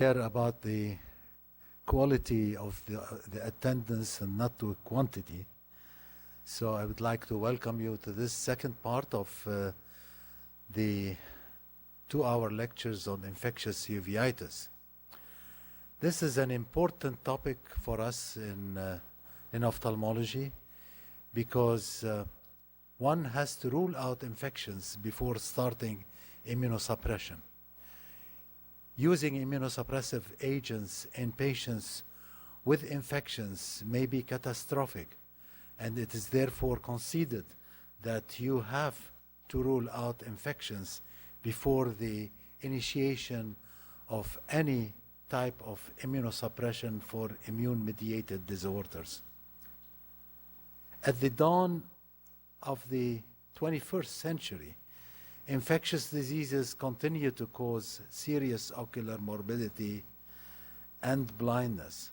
care about the quality of the attendance and not to quantity. So I would like to welcome you to this second part of the 2-hour lectures on infectious uveitis. This is an important topic for us in ophthalmology because one has to rule out infections before starting immunosuppression. Using immunosuppressive agents in patients with infections may be catastrophic, and it is therefore considered that you have to rule out infections before the initiation of any type of immunosuppression for immune-mediated disorders. At the dawn of the 21st century, infectious diseases continue to cause serious ocular morbidity and blindness.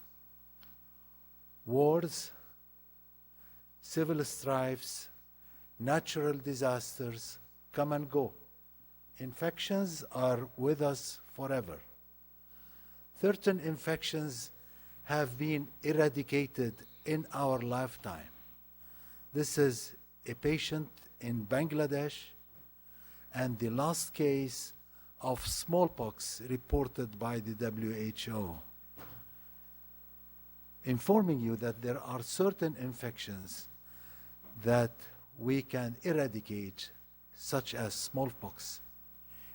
Wars, civil strifes, natural disasters come and go. Infections are with us forever. Certain infections have been eradicated in our lifetime. This is a patient in Bangladesh and the last case of smallpox reported by the WHO, informing you that there are certain infections that we can eradicate, such as smallpox.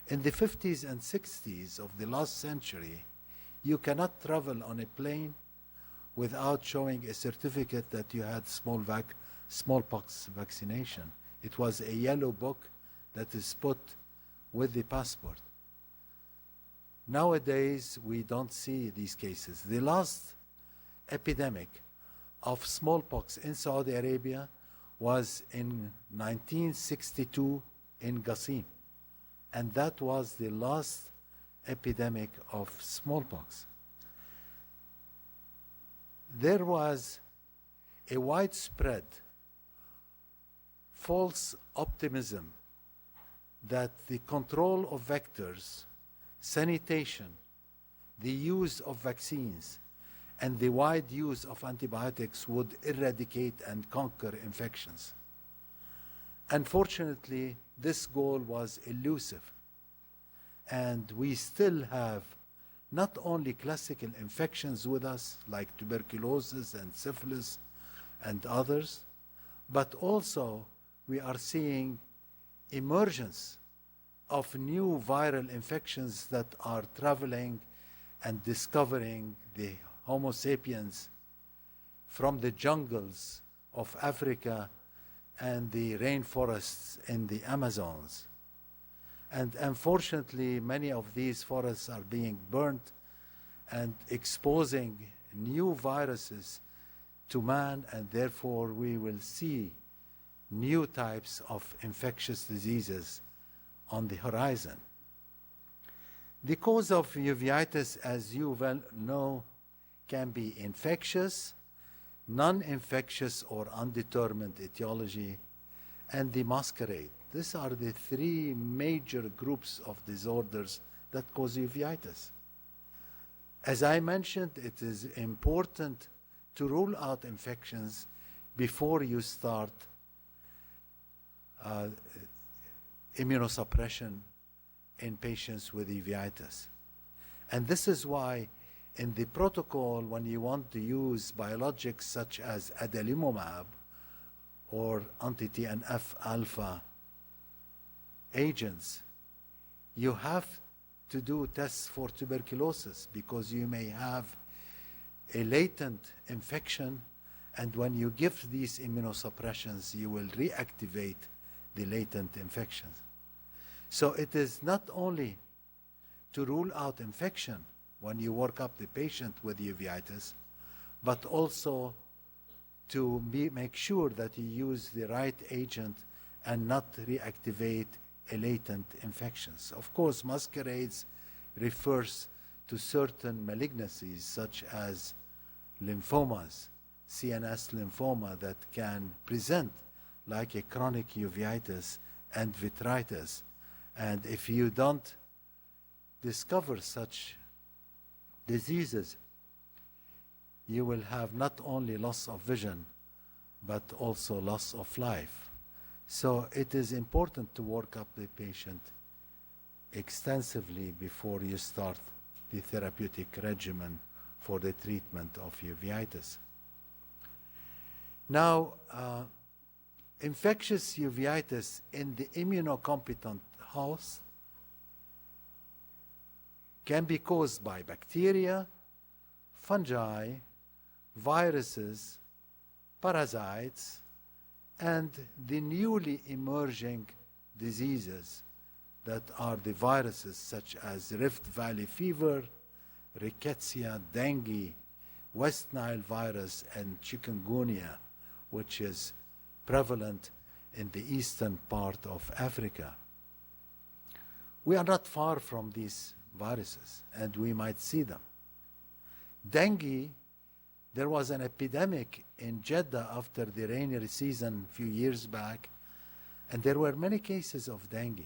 In the 50s and 60s of the last century, you cannot travel on a plane without showing a certificate that you had smallpox vaccination. It was a yellow book that is put with the passport. Nowadays, we don't see these cases. The last epidemic of smallpox in Saudi Arabia was in 1962 in Qasim, and that was the last epidemic of smallpox. There was a widespread false optimism that the control of vectors, sanitation, the use of vaccines, and the wide use of antibiotics would eradicate and conquer infections. Unfortunately, this goal was elusive, and we still have not only classical infections with us, like tuberculosis and syphilis and others, but also we are seeing emergence of new viral infections that are traveling and discovering the Homo sapiens from the jungles of Africa and the rainforests in the Amazons. And unfortunately, many of these forests are being burnt and exposing new viruses to man, and therefore we will see new types of infectious diseases on the horizon. The cause of uveitis, as you well know, can be infectious, non-infectious or undetermined etiology, and the masquerade. These are the three major groups of disorders that cause uveitis. As I mentioned, it is important to rule out infections before you start immunosuppression in patients with uveitis. And this is why in the protocol, when you want to use biologics such as adalimumab or anti-TNF alpha agents, you have to do tests for tuberculosis because you may have a latent infection, and when you give these immunosuppressions, you will reactivate the latent infections. So it is not only to rule out infection when you work up the patient with uveitis, but also to make sure that you use the right agent and not reactivate a latent infections. Of course, masquerades refers to certain malignancies such as lymphomas, CNS lymphoma that can present like a chronic uveitis and vitritis. And if you don't discover such diseases, you will have not only loss of vision, but also loss of life. So it is important to work up the patient extensively before you start the therapeutic regimen for the treatment of uveitis. Now, infectious uveitis in the immunocompetent host can be caused by bacteria, fungi, viruses, parasites, and the newly emerging diseases that are the viruses such as Rift Valley fever, rickettsia, dengue, West Nile virus, and chikungunya, which is prevalent in the eastern part of Africa. We are not far from these viruses, and we might see them. Dengue, there was an epidemic in Jeddah after the rainy season a few years back, and there were many cases of dengue.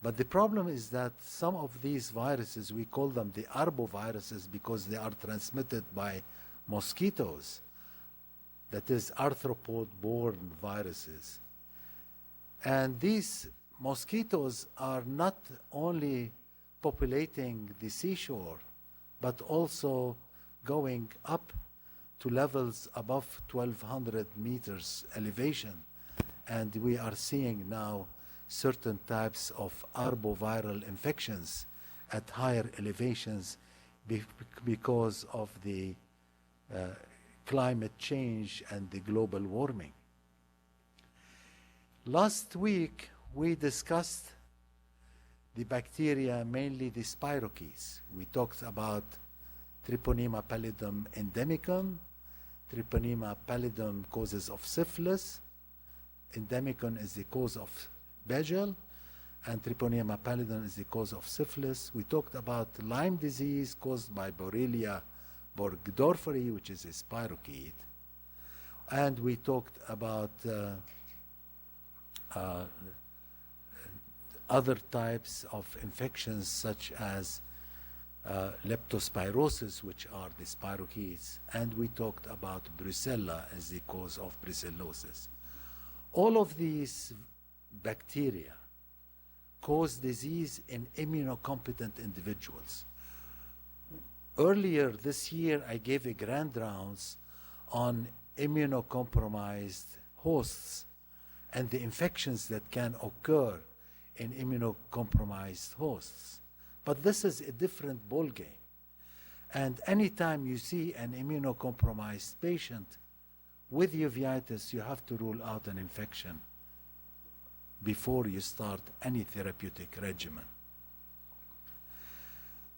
But the problem is that some of these viruses, we call them the arboviruses because they are transmitted by mosquitoes. That is arthropod-borne viruses. And these mosquitoes are not only populating the seashore, but also going up to levels above 1,200 meters elevation. And we are seeing now certain types of arboviral infections at higher elevations because of the climate change and the global warming. Last week, we discussed the bacteria, mainly the spirochetes. We talked about Treponema pallidum endemicum. Treponema pallidum causes of syphilis. Endemicum is the cause of Begel, and Treponema pallidum is the cause of syphilis. We talked about Lyme disease caused by Borrelia burgdorferi, which is a spirochete. And we talked about other types of infections such as leptospirosis, which are the spirochetes, and we talked about brucella as the cause of brucellosis. All of these bacteria cause disease in immunocompetent individuals. Earlier this year, I gave a grand rounds on immunocompromised hosts and the infections that can occur in immunocompromised hosts. But this is a different ballgame. And anytime you see an immunocompromised patient with uveitis, you have to rule out an infection before you start any therapeutic regimen.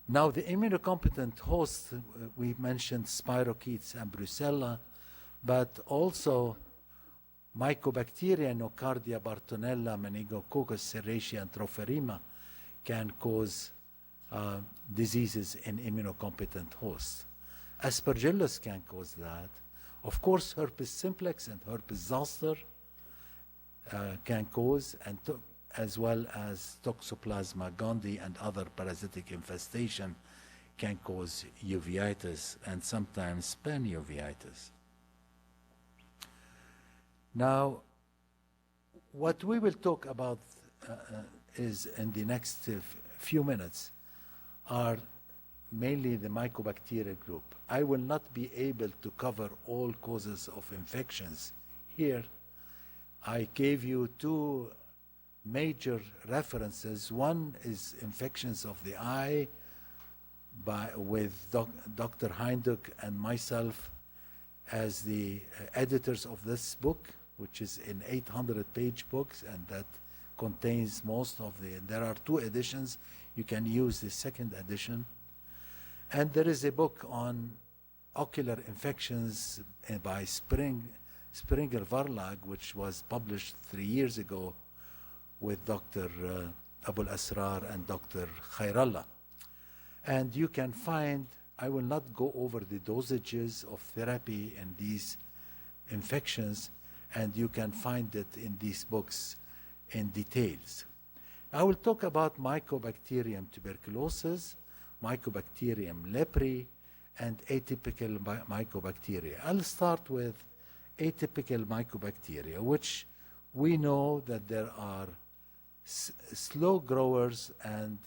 Now, the immunocompetent hosts, we mentioned spirochetes and brucella, but also Mycobacteria, Nocardia, Bartonella, Meningococcus, Serratia, and Trophorema can cause diseases in immunocompetent hosts. Aspergillus can cause that. Of course, herpes simplex and herpes zoster can cause, and as well as Toxoplasma gondii and other parasitic infestation can cause uveitis and sometimes panuveitis. Now, what we will talk about is in the next few minutes are mainly the Mycobacteria group. I will not be able to cover all causes of infections here. I gave you two major references. One is infections of the eye with Dr. Heinduk and myself as the editors of this book, which is an 800-page book, and that contains most of there are two editions. You can use the second edition. And there is a book on ocular infections by Springer Varlag, which was published 3 years ago with Dr. Abul Asrar and Dr. Khairallah. And you can find, I will not go over the dosages of therapy in these infections, and you can find it in these books in details. I will talk about Mycobacterium tuberculosis, Mycobacterium leprae, and atypical Mycobacteria. I'll start with atypical Mycobacteria, which we know that there are slow growers and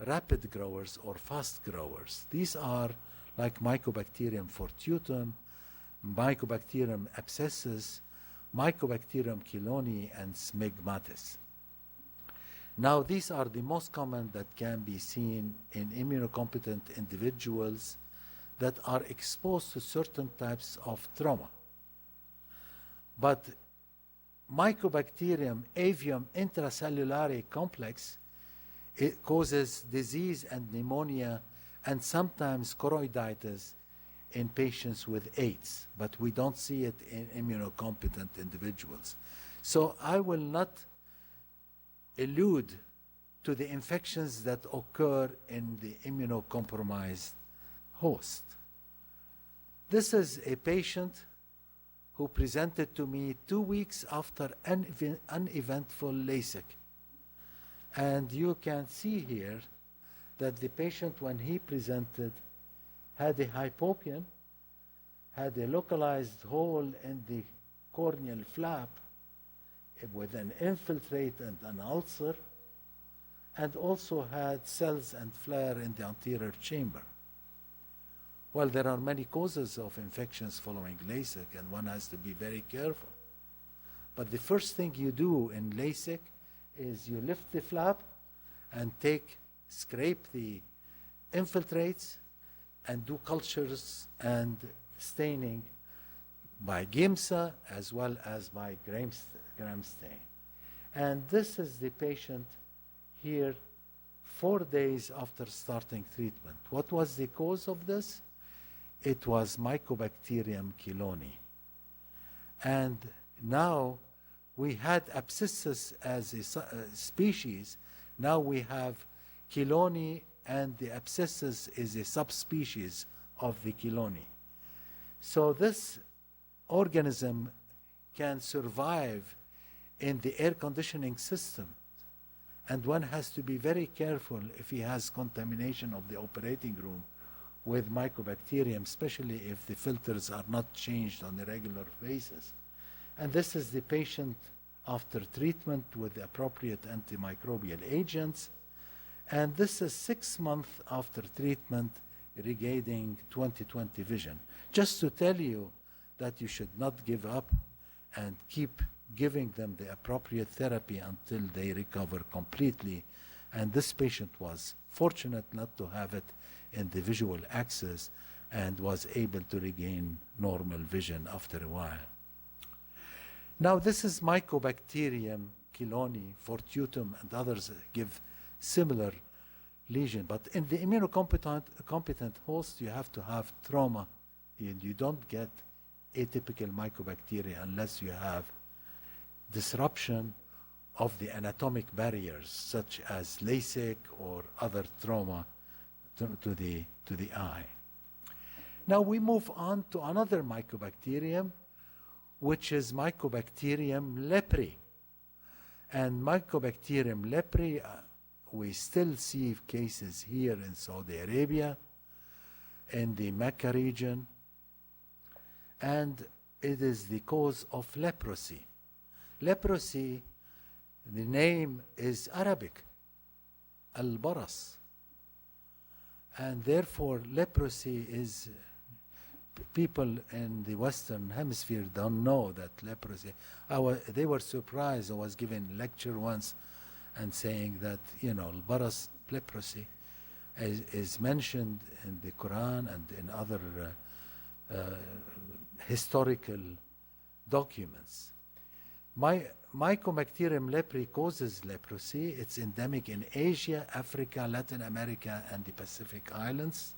rapid growers or fast growers. These are like Mycobacterium fortutum, Mycobacterium abscessus, Mycobacterium chelonie, and smegmatis. Now, these are the most common that can be seen in immunocompetent individuals that are exposed to certain types of trauma. But Mycobacterium avium intracellulare complex, it causes disease and pneumonia and sometimes choroiditis in patients with AIDS, but we don't see it in immunocompetent individuals. So I will not allude to the infections that occur in the immunocompromised host. This is a patient who presented to me 2 weeks after uneventful LASIK. And you can see here that the patient, when he presented, had a hypopion, had a localized hole in the corneal flap with an infiltrate and an ulcer, and also had cells and flare in the anterior chamber. Well, there are many causes of infections following LASIK, and one has to be very careful. But the first thing you do in LASIK is you lift the flap and scrape the infiltrates and do cultures and staining by GIMSA as well as by gram stain. And this is the patient here 4 days after starting treatment. What was the cause of this? It was Mycobacterium chelonie. And now we had abscessus as a species. Now we have chelonie, and the abscessus is a subspecies of the chelonie. So this organism can survive in the air conditioning system, and one has to be very careful if he has contamination of the operating room with Mycobacterium, especially if the filters are not changed on a regular basis. And this is the patient after treatment with the appropriate antimicrobial agents. And this is 6 months after treatment, regaining 20/20 vision. Just to tell you that you should not give up and keep giving them the appropriate therapy until they recover completely. And this patient was fortunate not to have it in the visual axis and was able to regain normal vision after a while. Now, this is Mycobacterium chelonie, fortutum, and others give similar lesion. But in the immunocompetent host, you have to have trauma. You don't get atypical Mycobacteria unless you have disruption of the anatomic barriers, such as LASIK or other trauma to the eye. Now we move on to another Mycobacterium, which is Mycobacterium leprae. And Mycobacterium leprae, we still see cases here in Saudi Arabia, in the Mecca region, and it is the cause of leprosy. Leprosy, the name is Arabic, al-baras. And therefore, leprosy is, people in the Western Hemisphere don't know that leprosy. They were surprised. I was giving a lecture once and saying that, al-baras, leprosy, is mentioned in the Quran and in other historical documents. Mycobacterium leprae causes leprosy. It's endemic in Asia, Africa, Latin America, and the Pacific Islands.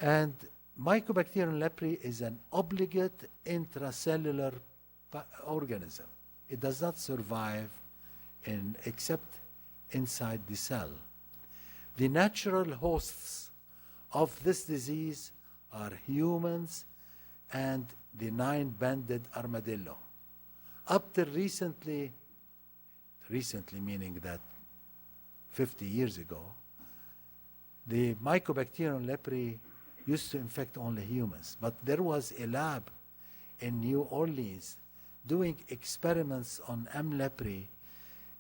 And Mycobacterium leprae is an obligate intracellular organism. It does not survive except inside the cell. The natural hosts of this disease are humans and the 9-banded armadillo. Up till recently meaning that 50 years ago, The Mycobacterium leprae used to infect only humans, but there was a lab in New Orleans doing experiments on M. leprae,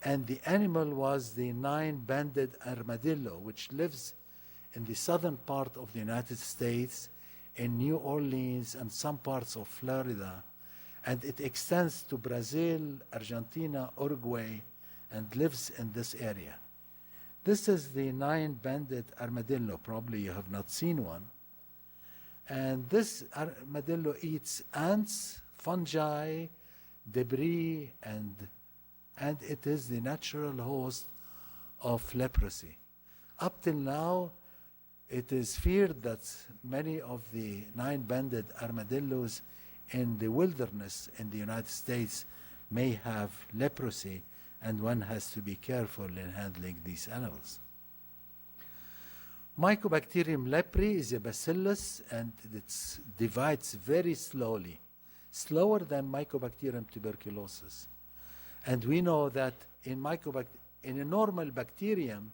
and the animal was the nine-banded armadillo, which lives in the southern part of the United States, in New Orleans and some parts of Florida, and it extends to Brazil, Argentina, Uruguay, and lives in this area. This is the nine-banded armadillo. Probably you have not seen one. And this armadillo eats ants, fungi, debris, and it is the natural host of leprosy. Up till now, it is feared that many of the nine-banded armadillos in the wilderness in the United States may have leprosy, and one has to be careful in handling these animals. Mycobacterium leprae is a bacillus, and it divides very slowly, slower than Mycobacterium tuberculosis. And we know that in a normal bacterium,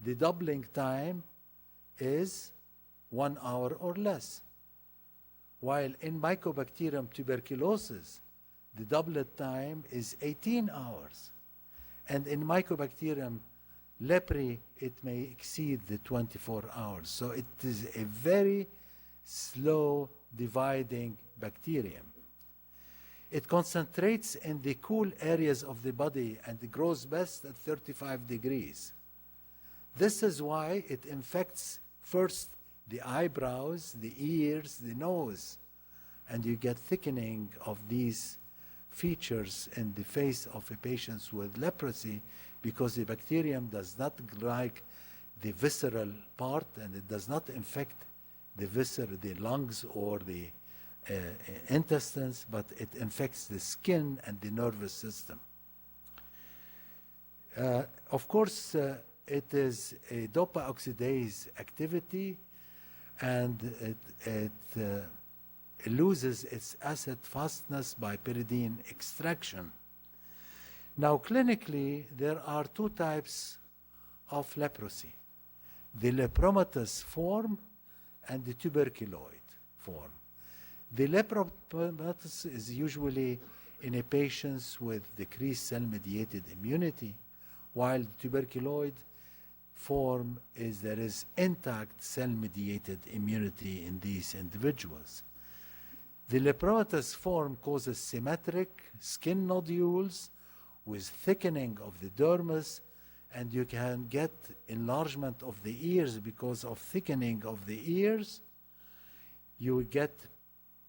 the doubling time is 1 hour or less. While in Mycobacterium tuberculosis, the doublet time is 18 hours. And in Mycobacterium leprae, it may exceed the 24 hours. So it is a very slow dividing bacterium. It concentrates in the cool areas of the body and it grows best at 35 degrees. This is why it infects first the eyebrows, the ears, the nose, and you get thickening of these features in the face of a patient with leprosy, because the bacterium does not like the visceral part, and it does not infect the the lungs or the intestines, but it infects the skin and the nervous system. Of course, it is a dopa oxidase activity, and it loses its acid fastness by pyridine extraction. Now, clinically, there are two types of leprosy: the lepromatous form and the tuberculoid form. The lepromatous is usually in a patient with decreased cell-mediated immunity, while the tuberculoid form is there is intact cell-mediated immunity in these individuals. The lepromatous form causes symmetric skin nodules with thickening of the dermis, and you can get enlargement of the ears because of thickening of the ears. You will get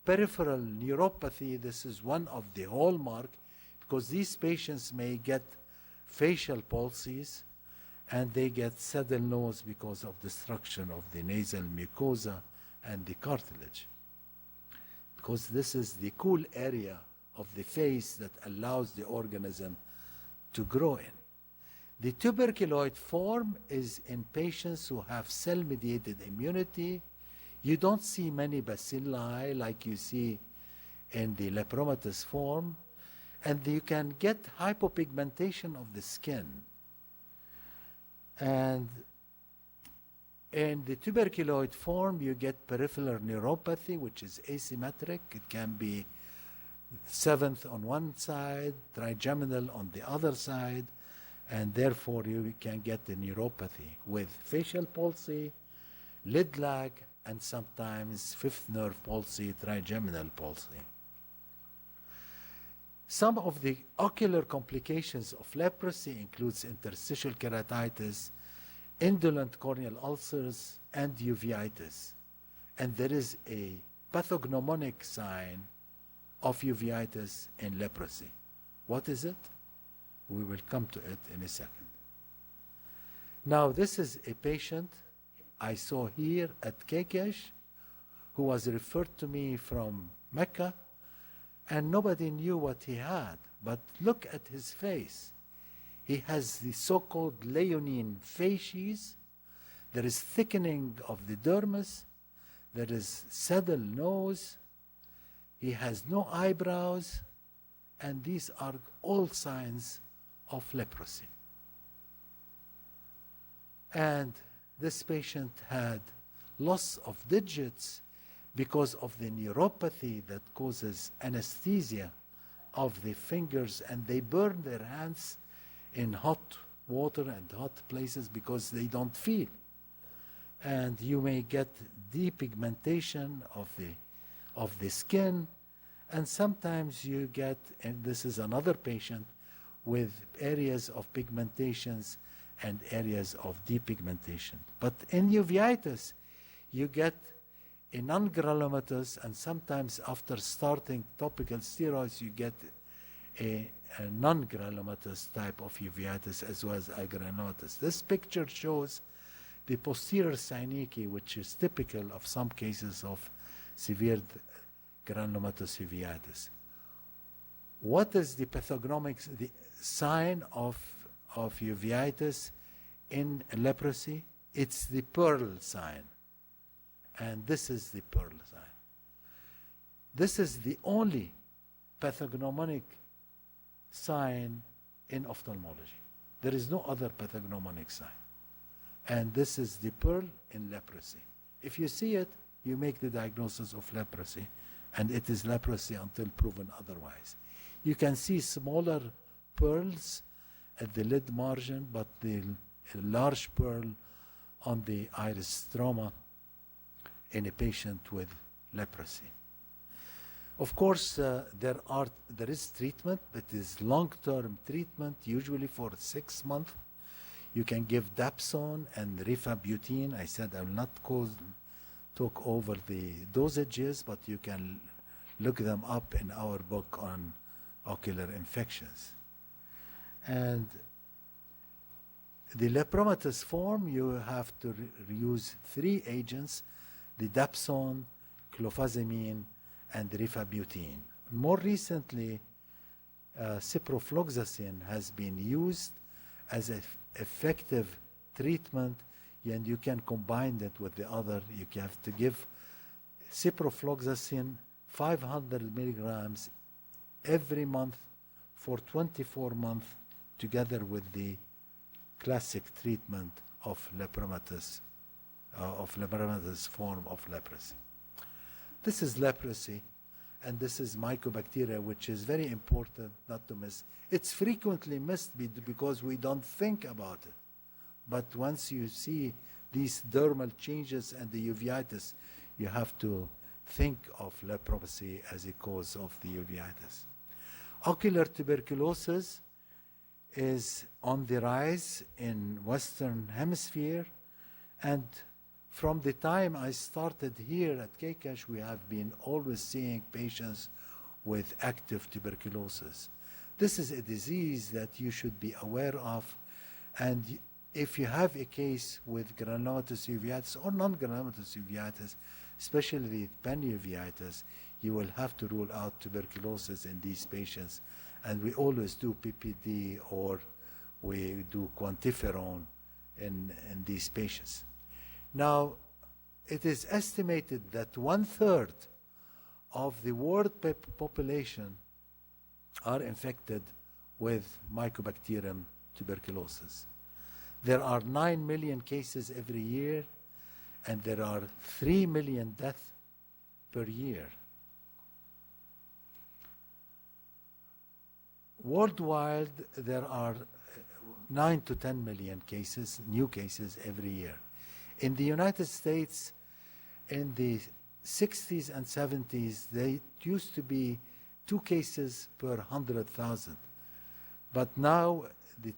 peripheral neuropathy. This is one of the hallmark, because these patients may get facial palsies, and they get saddle nose because of destruction of the nasal mucosa and the cartilage, because this is the cool area of the face that allows the organism to grow in. The tuberculoid form is in patients who have cell-mediated immunity. You don't see many bacilli like you see in the lepromatous form, and you can get hypopigmentation of the skin. And in the tuberculoid form, you get peripheral neuropathy, which is asymmetric. It can be seventh on one side, trigeminal on the other side, and therefore you can get the neuropathy with facial palsy, lid lag, and sometimes fifth nerve palsy, trigeminal palsy. Some of the ocular complications of leprosy includes interstitial keratitis, indolent corneal ulcers, and uveitis. And there is a pathognomonic sign of uveitis in leprosy. What is it? We will come to it in a second. Now, this is a patient I saw here at KKESH who was referred to me from Mecca, and nobody knew what he had. But look at his face. He has the so-called leonine facies. There is thickening of the dermis. There is saddle nose. He has no eyebrows. And these are all signs of leprosy. And this patient had loss of digits because of the neuropathy that causes anesthesia of the fingers, and they burn their hands in hot water and hot places because they don't feel. And you may get depigmentation of the skin, and sometimes you get, and this is another patient, with areas of pigmentations and areas of depigmentation. But in uveitis, you get a non-granulomatous, and sometimes after starting topical steroids, you get a non-granulomatous type of uveitis as well as a granulomatous. This picture shows the posterior synecdoche, which is typical of some cases of severe granulomatous uveitis. What is the pathognomic the sign of uveitis in leprosy? It's the pearl sign. And this is the pearl sign. This is the only pathognomonic sign in ophthalmology. There is no other pathognomonic sign. And this is the pearl in leprosy. If you see it, you make the diagnosis of leprosy, and it is leprosy until proven otherwise. You can see smaller pearls at the lid margin, but the large pearl on the iris stroma in a patient with leprosy. Of course, there is treatment, but it is long-term treatment, usually for 6 months. You can give dapsone and rifabutin. I said I will not talk over the dosages, but you can look them up in our book on ocular infections. And the lepromatous form, you have to use 3 agents: the dapsone, clofazimine, and rifabutin. More recently, ciprofloxacin has been used as an effective treatment, and you can combine it with the other. You have to give ciprofloxacin 500 milligrams every month for 24 months, together with the classic treatment of lepromatous form of leprosy. This is leprosy, and this is Mycobacteria, which is very important not to miss. It's frequently missed because we don't think about it. But once you see these dermal changes and the uveitis, you have to think of leprosy as a cause of the uveitis. Ocular tuberculosis is on the rise in Western Hemisphere, and from the time I started here at KKESH, we have been always seeing patients with active tuberculosis. This is a disease that you should be aware of, and if you have a case with granulomatous uveitis or non-granulomatous uveitis, especially the panuveitis, you will have to rule out tuberculosis in these patients. And we always do PPD or we do quantiferon in these patients. Now, it is estimated that 1/3 of the world population are infected with Mycobacterium tuberculosis. There are 9 million cases every year, and there are 3 million deaths per year. Worldwide, there are 9 to 10 million cases, new cases every year. In the United States, in the 60s and 70s, they used to be 2 cases per 100,000. But now the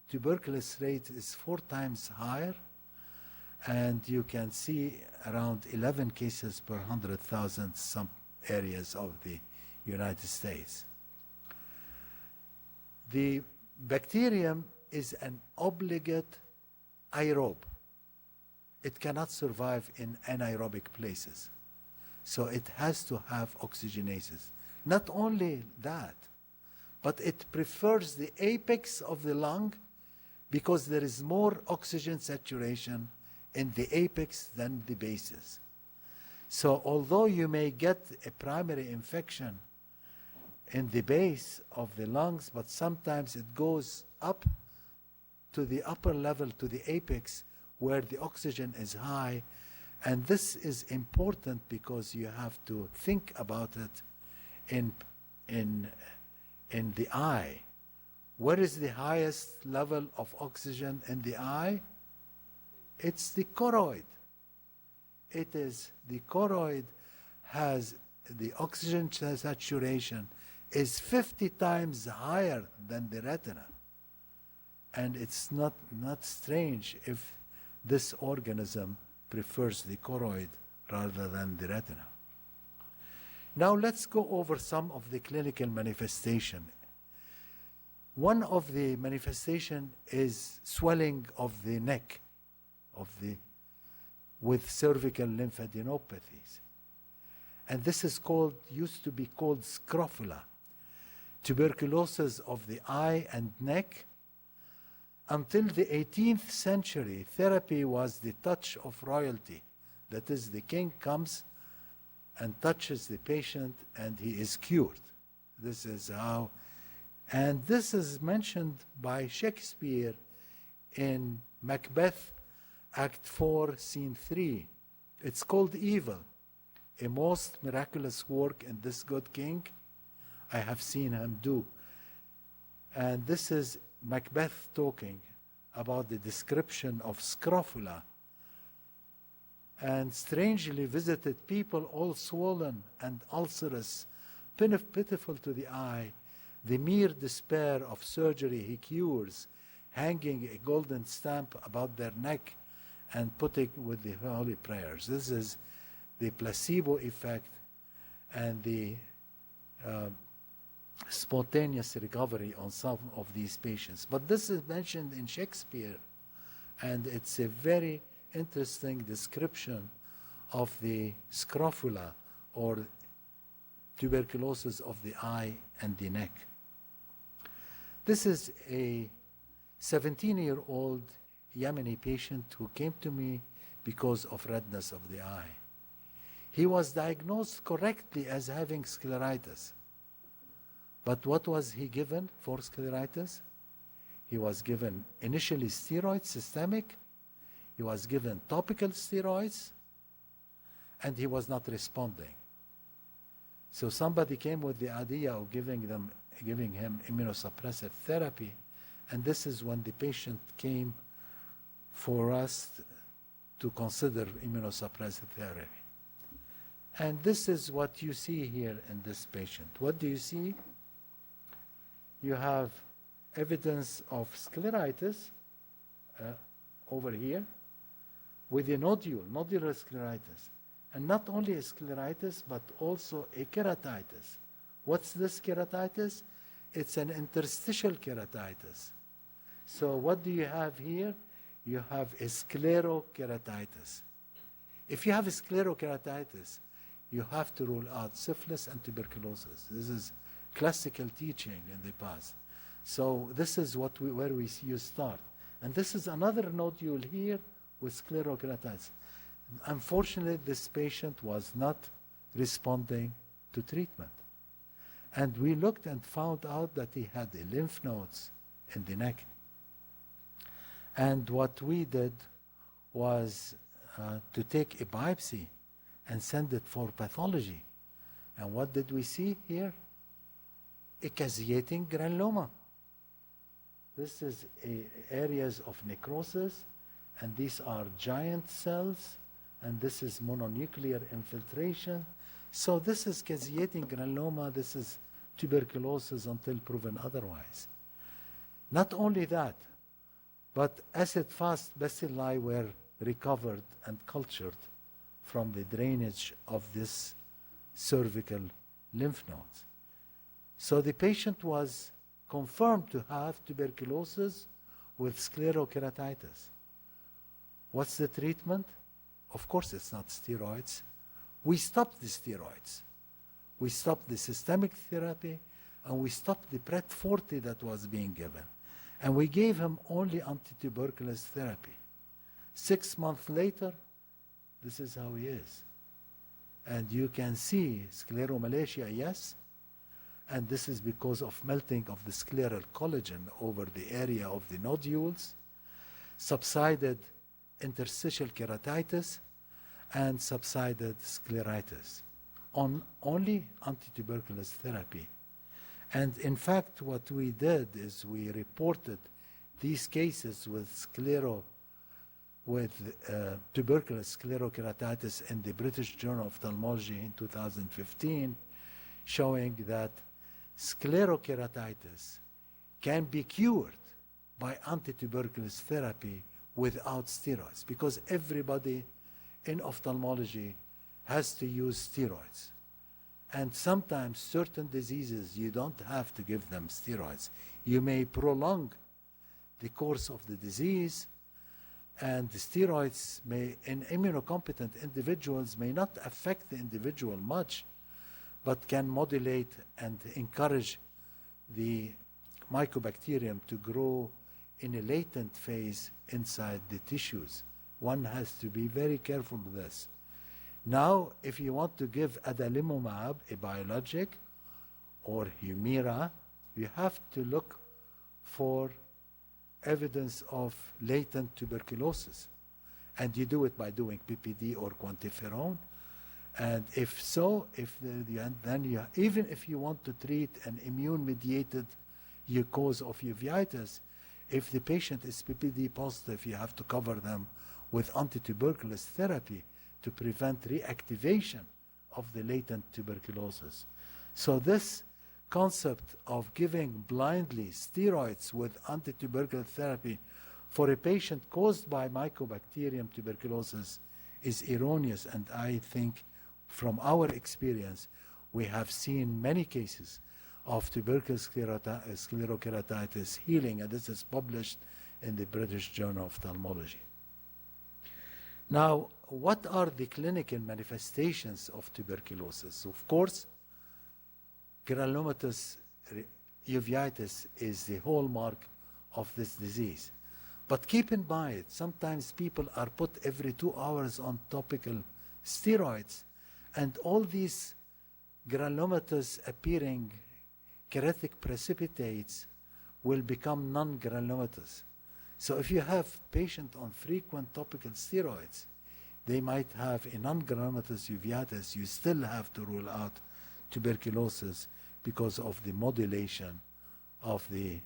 tuberculosis rate is 4 times higher, and you can see around 11 cases per 100,000 some areas of the United States. The bacterium is an obligate aerobe. It cannot survive in anaerobic places. So it has to have oxygenases. Not only that, but it prefers the apex of the lung because there is more oxygen saturation in the apex than the bases. So although you may get a primary infection in the base of the lungs, but sometimes it goes up to the upper level, to the apex, where the oxygen is high. And this is important because you have to think about it in the eye. Where is the highest level of oxygen in the eye? It's the choroid. It is the choroid has the oxygen saturation is 50 times higher than the retina. And it's not strange if this organism prefers the choroid rather than the retina. Now let's go over some of the clinical manifestation. One of the manifestation is swelling of the neck with cervical lymphadenopathies. And this is used to be called scrofula. Tuberculosis of the eye and neck. Until the 18th century, therapy was the touch of royalty. That is, the king comes and touches the patient and he is cured. This is how, and this is mentioned by Shakespeare in Macbeth, Act 4, Scene 3. It's called Evil, a most miraculous work in this good king I have seen him do. And this is Macbeth talking about the description of scrofula. And strangely visited people, all swollen and ulcerous, pitiful to the eye, the mere despair of surgery he cures, hanging a golden stamp about their neck and putting with the holy prayers. This is the placebo effect and the spontaneous recovery on some of these patients. But this is mentioned in Shakespeare, and it's a very interesting description of the scrofula or tuberculosis of the eye and the neck. This is a 17-year-old Yemeni patient who came to me because of redness of the eye. He was diagnosed correctly as having scleritis. But what was he given for scleritis? He was given initially steroids, systemic. He was given topical steroids, and he was not responding. So somebody came with the idea of giving him immunosuppressive therapy, and this is when the patient came for us to consider immunosuppressive therapy. And this is what you see here in this patient. What do you see? You have evidence of scleritis over here with a nodular scleritis. And not only a scleritis, but also a keratitis. What's this keratitis? It's an interstitial keratitis. So what do you have here? You have a sclerokeratitis. If you have a sclerokeratitis, you have to rule out syphilis and tuberculosis. This is classical teaching in the past. So this is where you start. And this is another nodule here with sclerokeratitis. Unfortunately, this patient was not responding to treatment. And we looked and found out that he had lymph nodes in the neck. And what we did was to take a biopsy and send it for pathology. And what did we see here? A caseating granuloma. This is areas of necrosis, and these are giant cells, and this is mononuclear infiltration. So this is caseating granuloma, this is tuberculosis until proven otherwise. Not only that, but acid-fast bacilli were recovered and cultured from the drainage of this cervical lymph nodes. So the patient was confirmed to have tuberculosis with sclerokeratitis. What's the treatment? Of course, it's not steroids. We stopped the steroids. We stopped the systemic therapy, and we stopped the Pret Forte that was being given. And we gave him only antituberculous therapy. 6 months later, this is how he is. And you can see scleromalacia, yes, and this is because of melting of the scleral collagen over the area of the nodules, subsided interstitial keratitis, and subsided scleritis on only antituberculous therapy. And in fact, what we did is we reported these cases with tuberculous sclerokeratitis in the British Journal of Ophthalmology in 2015, showing that sclerokeratitis can be cured by antituberculous therapy without steroids, because everybody in ophthalmology has to use steroids. And sometimes certain diseases, you don't have to give them steroids. You may prolong the course of the disease, and the steroids in immunocompetent individuals may not affect the individual much, but can modulate and encourage the mycobacterium to grow in a latent phase inside the tissues. One has to be very careful with this. Now, if you want to give adalimumab, a biologic, or Humira, you have to look for evidence of latent tuberculosis. And you do it by doing PPD or quantiferon. And if so, even if you want to treat an immune-mediated cause of uveitis, if the patient is PPD positive, you have to cover them with antituberculous therapy to prevent reactivation of the latent tuberculosis. So this concept of giving blindly steroids with antituberculous therapy for a patient caused by Mycobacterium tuberculosis is erroneous, and I think from our experience we have seen many cases of tuberculous sclerokeratitis healing, and this is published in the British Journal of Ophthalmology. Now, what are the clinical manifestations of tuberculosis? Of course, granulomatous uveitis is the hallmark of this disease. But keep in mind, sometimes people are put every 2 hours on topical steroids, and all these granulomatous appearing kerathic precipitates will become non-granulomatous. So if you have patient on frequent topical steroids, they might have a non-granulomatous uveitis. You still have to rule out tuberculosis because of the modulation of the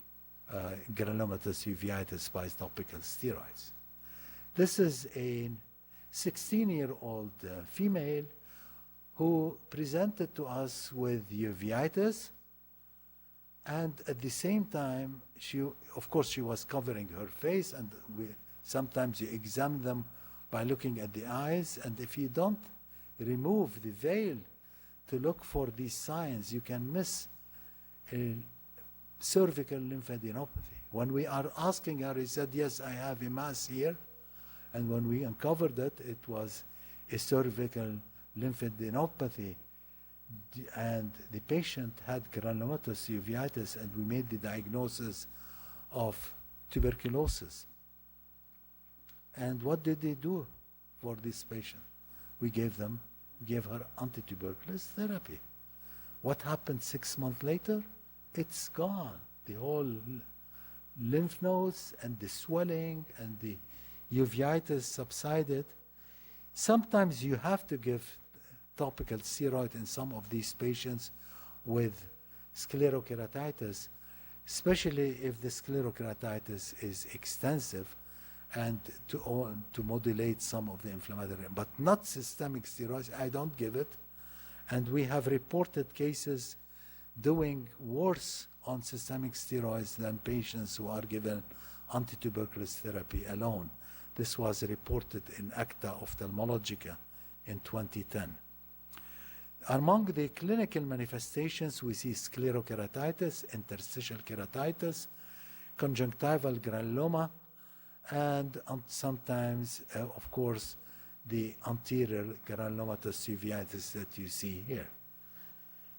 granulomatous uveitis by topical steroids. This is a 16-year-old female who presented to us with uveitis, and at the same time, she was covering her face, and sometimes you examine them by looking at the eyes, and if you don't remove the veil to look for these signs, you can miss a cervical lymphadenopathy. When we are asking her, he said, yes, I have a mass here, and when we uncovered it, it was a cervical lymphadenopathy, and the patient had granulomatous uveitis, and we made the diagnosis of tuberculosis. And what did they do for this patient? We gave her antituberculous therapy. What happened 6 months later? It's gone. The whole lymph nodes and the swelling and the uveitis subsided. Sometimes you have to give topical steroid in some of these patients with sclerokeratitis, especially if the sclerokeratitis is extensive, and to modulate some of the inflammatory, but not systemic steroids. I don't give it. And we have reported cases doing worse on systemic steroids than patients who are given antituberculous therapy alone. This was reported in Acta Ophthalmologica in 2010. Among the clinical manifestations, we see sclerokeratitis, interstitial keratitis, conjunctival granuloma, and sometimes, of course, the anterior granulomatous uveitis that you see here.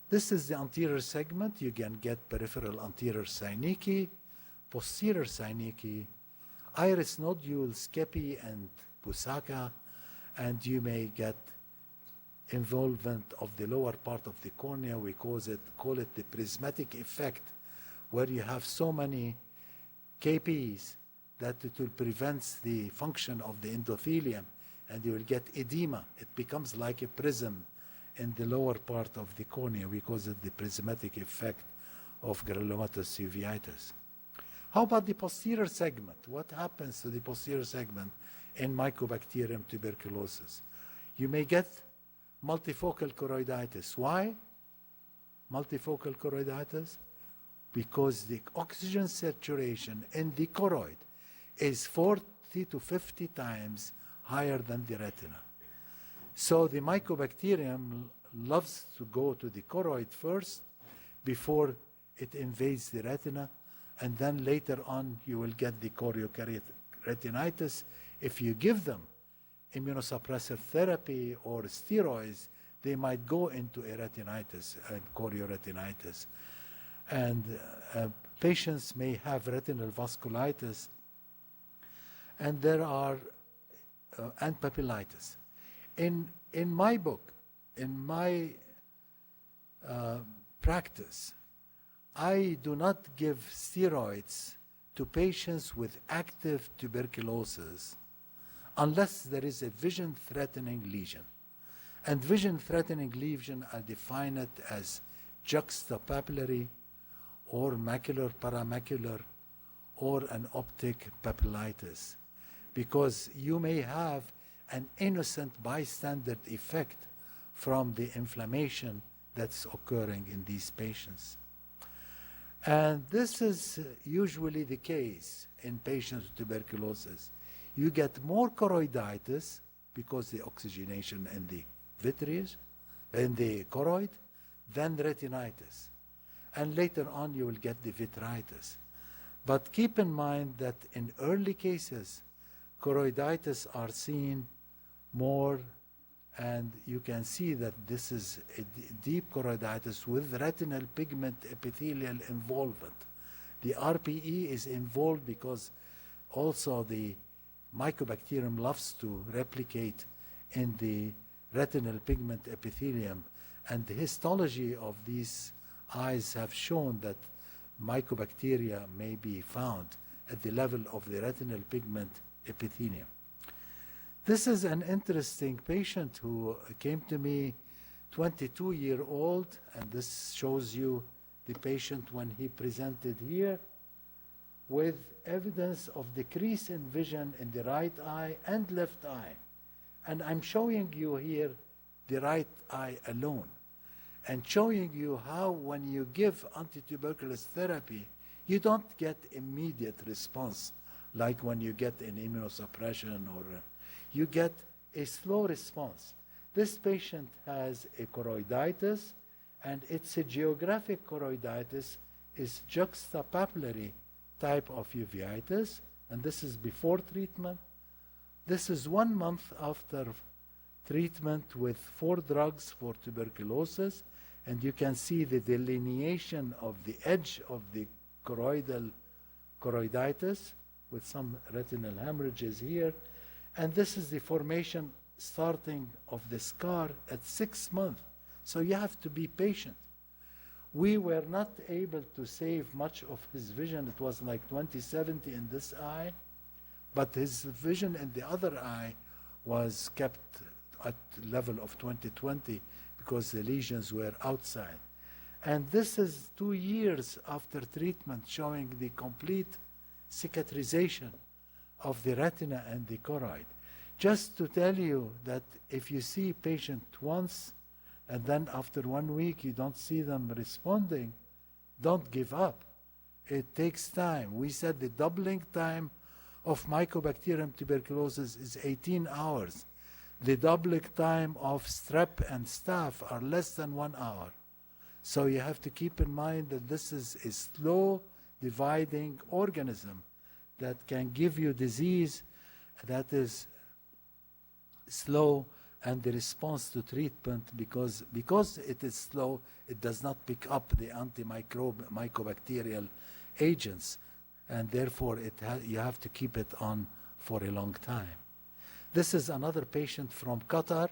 This is the anterior segment. You can get peripheral anterior synecdoche, posterior synecdoche, iris nodule, scepi, and Busaka, and you may get involvement of the lower part of the cornea. We call it the prismatic effect, where you have so many KPs that it will prevent the function of the endothelium, and you will get edema. It becomes like a prism in the lower part of the cornea because of the prismatic effect of granulomatous uveitis. How about the posterior segment? What happens to the posterior segment in Mycobacterium tuberculosis? You may get multifocal choroiditis. Why multifocal choroiditis? Because the oxygen saturation in the choroid is 40 to 50 times higher than the retina. So the Mycobacterium loves to go to the choroid first before it invades the retina, and then later on you will get the chorioretinitis. If you give them immunosuppressive therapy or steroids, they might go into a retinitis and chorioretinitis. And patients may have retinal vasculitis, and there are and papillitis. In my book, in my practice, I do not give steroids to patients with active tuberculosis unless there is a vision-threatening lesion. And vision-threatening lesion, I define it as juxtapapillary or macular paramacular or an optic papillitis, because you may have an innocent bystander effect from the inflammation that's occurring in these patients. And this is usually the case in patients with tuberculosis. You get more choroiditis because the oxygenation in the vitreous, in the choroid, than retinitis. And later on you will get the vitritis. But keep in mind that in early cases, choroiditis are seen more, and you can see that this is a deep choroiditis with retinal pigment epithelial involvement. The RPE is involved because also the Mycobacterium loves to replicate in the retinal pigment epithelium, and the histology of these eyes have shown that Mycobacteria may be found at the level of the retinal pigment epithelium. This is an interesting patient who came to me, 22-year-old, and this shows you the patient when he presented here with evidence of decrease in vision in the right eye and left eye. And I'm showing you here the right eye alone, and showing you how when you give antituberculous therapy, you don't get immediate response like when you get an immunosuppression, or you get a slow response. This patient has a choroiditis, and it's a geographic choroiditis, is juxtapapillary type of uveitis, and this is before treatment. This is 1 month after treatment with 4 drugs for tuberculosis, and you can see the delineation of the edge of the choroiditis with some retinal hemorrhages here. And this is the formation starting of the scar at 6 months. So you have to be patient. We were not able to save much of his vision. It was like 20/70 in this eye, but his vision in the other eye was kept at level of 20/20 because the lesions were outside. And this is 2 years after treatment, showing the complete cicatrization of the retina and the choroid. Just to tell you that if you see patient once and then after 1 week you don't see them responding, don't give up. It takes time. We said the doubling time of Mycobacterium tuberculosis is 18 hours. The doubling time of strep and staph are less than 1 hour. So you have to keep in mind that this is a slow dividing organism that can give you disease that is slow, and the response to treatment, because it is slow, it does not pick up the mycobacterial agents, and therefore you have to keep it on for a long time. This is another patient from Qatar,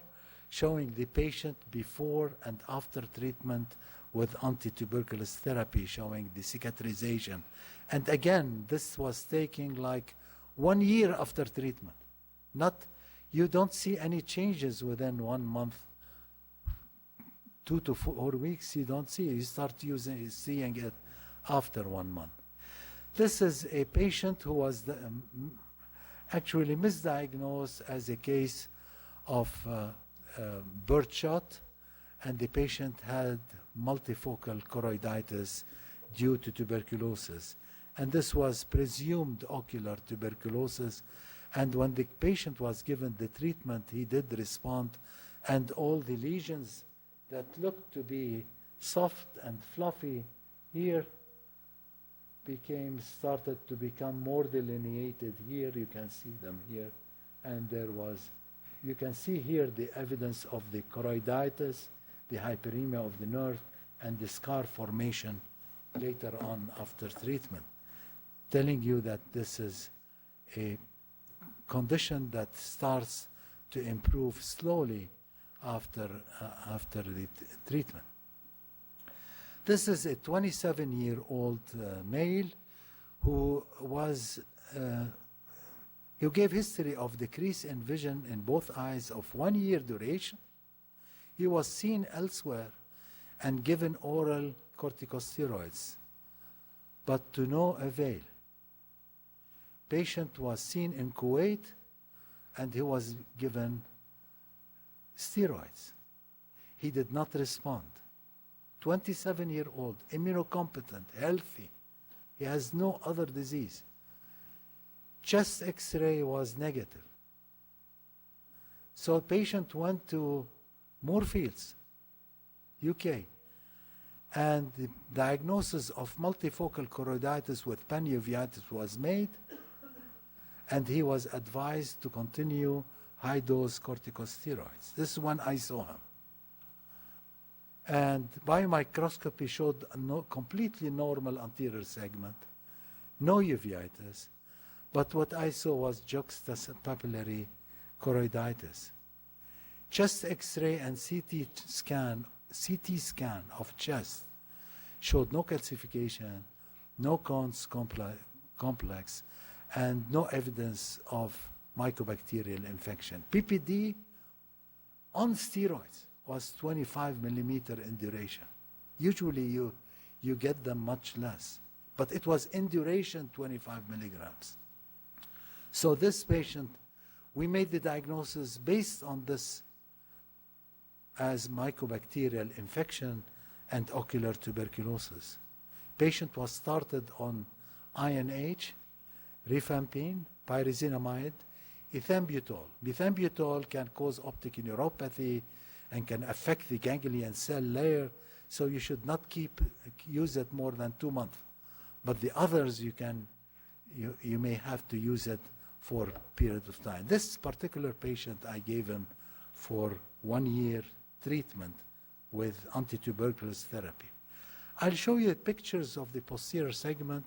showing the patient before and after treatment with antituberculous therapy, showing the cicatrization. And again, this was taking like 1 year after treatment. Not, you don't see any changes within 1 month, 2 to 4 weeks, you don't see it. You start seeing it after 1 month. This is a patient who was actually misdiagnosed as a case of birdshot, and the patient had multifocal choroiditis due to tuberculosis. And this was presumed ocular tuberculosis. And when the patient was given the treatment, he did respond, and all the lesions that looked to be soft and fluffy here started to become more delineated here. You can see them here. And you can see here the evidence of the choroiditis, the hyperemia of the nerve, and the scar formation later on after treatment, telling you that this is a condition that starts to improve slowly after the treatment. This is a 27-year-old male who gave history of decrease in vision in both eyes of 1 year duration. He was seen elsewhere and given oral corticosteroids, but to no avail. Patient was seen in Kuwait, and he was given steroids. He did not respond. 27-year-old, immunocompetent, healthy. He has no other disease. Chest X-ray was negative. So patient went to Moorfields, UK, and the diagnosis of multifocal choroiditis with panuveitis was made, and he was advised to continue high-dose corticosteroids. This is when I saw him. And biomicroscopy showed a completely normal anterior segment, no uveitis, but what I saw was juxtapapillary choroiditis. Chest X-ray and CT scan of chest showed no calcification, no Conn's complex, and no evidence of mycobacterial infection. PPD on steroids was 25 millimeter in duration. Usually you get them much less, but it was in duration 25 milligrams. So this patient, we made the diagnosis based on this as mycobacterial infection and ocular tuberculosis. Patient was started on INH, rifampin, pyrazinamide, ethambutol. Ethambutol can cause optic neuropathy and can affect the ganglion cell layer, so you should not use it more than 2 months. But the others you may have to use it for a period of time. This particular patient, I gave him for 1 year treatment with anti-tuberculous therapy. I'll show you pictures of the posterior segment,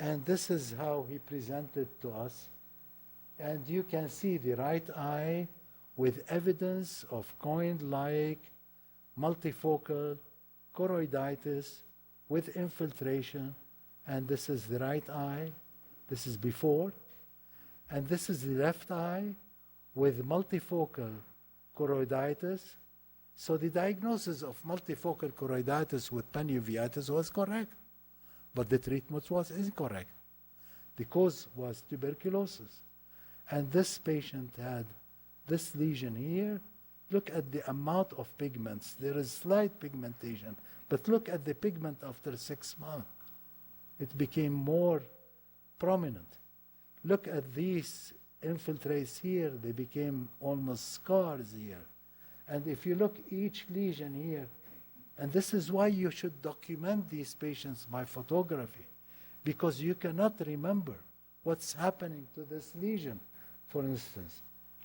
and this is how he presented to us. And you can see the right eye with evidence of coin-like multifocal choroiditis with infiltration. And this is the right eye. This is before. And this is the left eye with multifocal choroiditis. So the diagnosis of multifocal choroiditis with panuveitis was correct, but the treatment was incorrect. The cause was tuberculosis. And this patient had this lesion here. Look at the amount of pigments. There is slight pigmentation, but look at the pigment after 6 months. It became more prominent. Look at these infiltrates here. They became almost scars here. And if you look each lesion here, and this is why you should document these patients by photography, because you cannot remember what's happening to this lesion. For instance,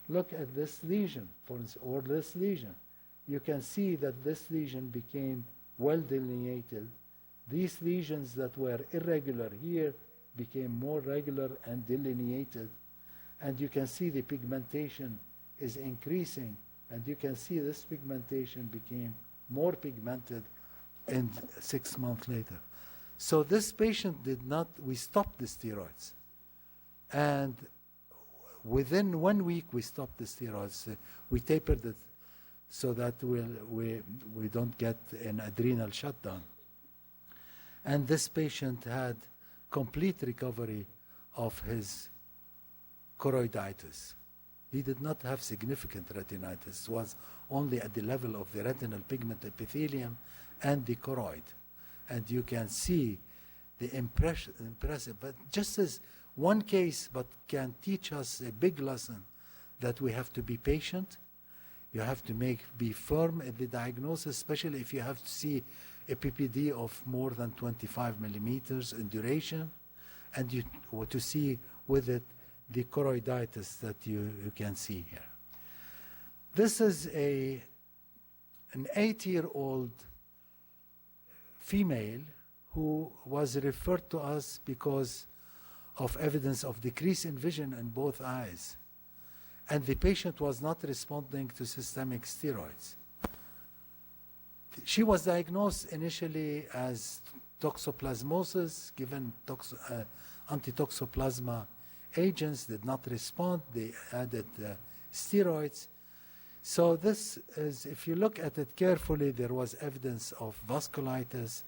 look at this lesion, or this lesion. You can see that this lesion became well delineated. These lesions that were irregular here became more regular and delineated. And you can see the pigmentation is increasing. And you can see this pigmentation became more pigmented and 6 months later. So this patient we stopped the steroids. And within 1 week, we stopped the steroids. We tapered it so that we don't get an adrenal shutdown. And this patient had complete recovery of his choroiditis. He did not have significant retinitis. It was only at the level of the retinal pigment epithelium and the choroid. And you can see the impressive, but just as one case, but can teach us a big lesson that we have to be patient. You have to be firm in the diagnosis, especially if you have to see a PPD of more than 25 millimeters in duration, and you to see with it the choroiditis that you can see here. This is an 8-year-old female who was referred to us because of evidence of decrease in vision in both eyes. And the patient was not responding to systemic steroids. She was diagnosed initially as toxoplasmosis, given antitoxoplasma agents, did not respond. They added steroids. So this is, if you look at it carefully, there was evidence of vasculitis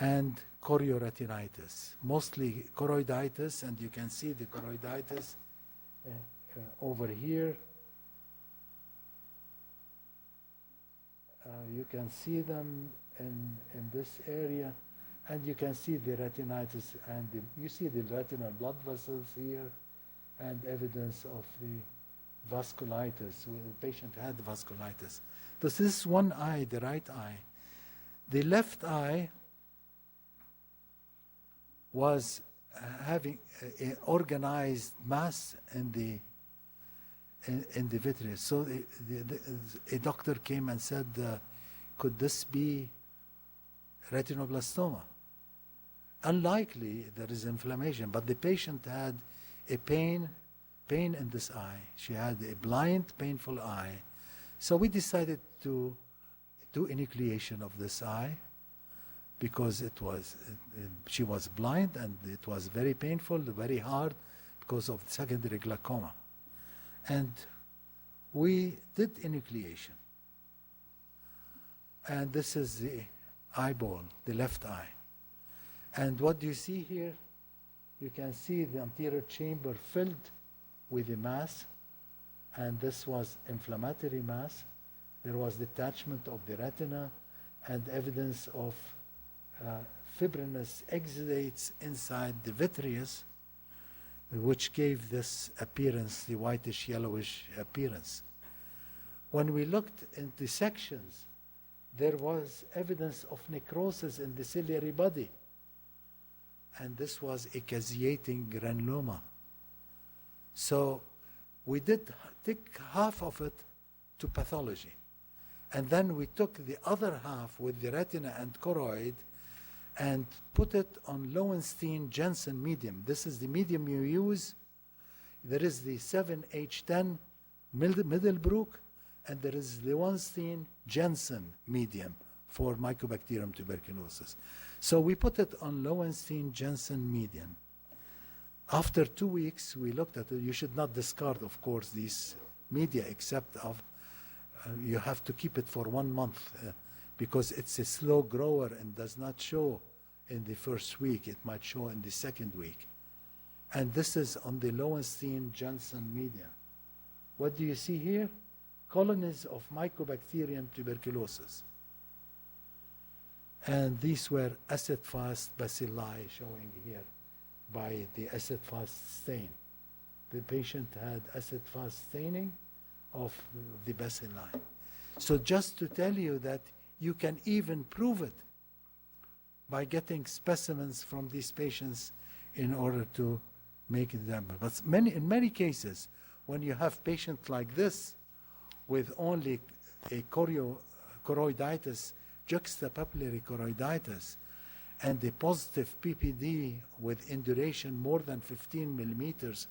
and chorioretinitis, mostly choroiditis, and you can see the choroiditis over here. You can see them in this area, and you can see the retinitis, and you see the retinal blood vessels here, and evidence of the vasculitis. The patient had vasculitis. This is one eye, the right eye. The left eye was having an organized mass in the vitreous. So a doctor came and said, could this be retinoblastoma? Unlikely, there is inflammation, but the patient had a pain in this eye. She had a blind, painful eye. So we decided to do enucleation of this eye because she was blind and it was very painful, very hard because of secondary glaucoma. And we did enucleation. And this is the eyeball, the left eye. And what do you see here? You can see the anterior chamber filled with a mass, and this was inflammatory mass. There was detachment of the retina and evidence of fibrinous exudates inside the vitreous, which gave this appearance, the whitish yellowish appearance. When we looked into sections, there was evidence of necrosis in the ciliary body, and this was a caseating granuloma. So we did take half of it to pathology, and then we took the other half with the retina and choroid and put it on Lowenstein-Jensen medium. This is the medium you use. There is the 7H10 Middlebrook, and there is Lowenstein-Jensen medium for Mycobacterium tuberculosis. So we put it on Lowenstein-Jensen medium. After 2 weeks, we looked at it. You should not discard, of course, these media, except you have to keep it for 1 month because it's a slow grower and does not show in the first week. It might show in the second week. And this is on the Lowenstein-Jensen media. What do you see here? Colonies of Mycobacterium tuberculosis. And these were acid-fast bacilli showing here by the acid-fast stain. The patient had acid-fast staining of the bacilli. So just to tell you that you can even prove it by getting specimens from these patients in order to make it number. But in many cases, when you have patients like this with only a choroiditis, juxtapapillary choroiditis, and a positive PPD with induration more than 15 millimeters,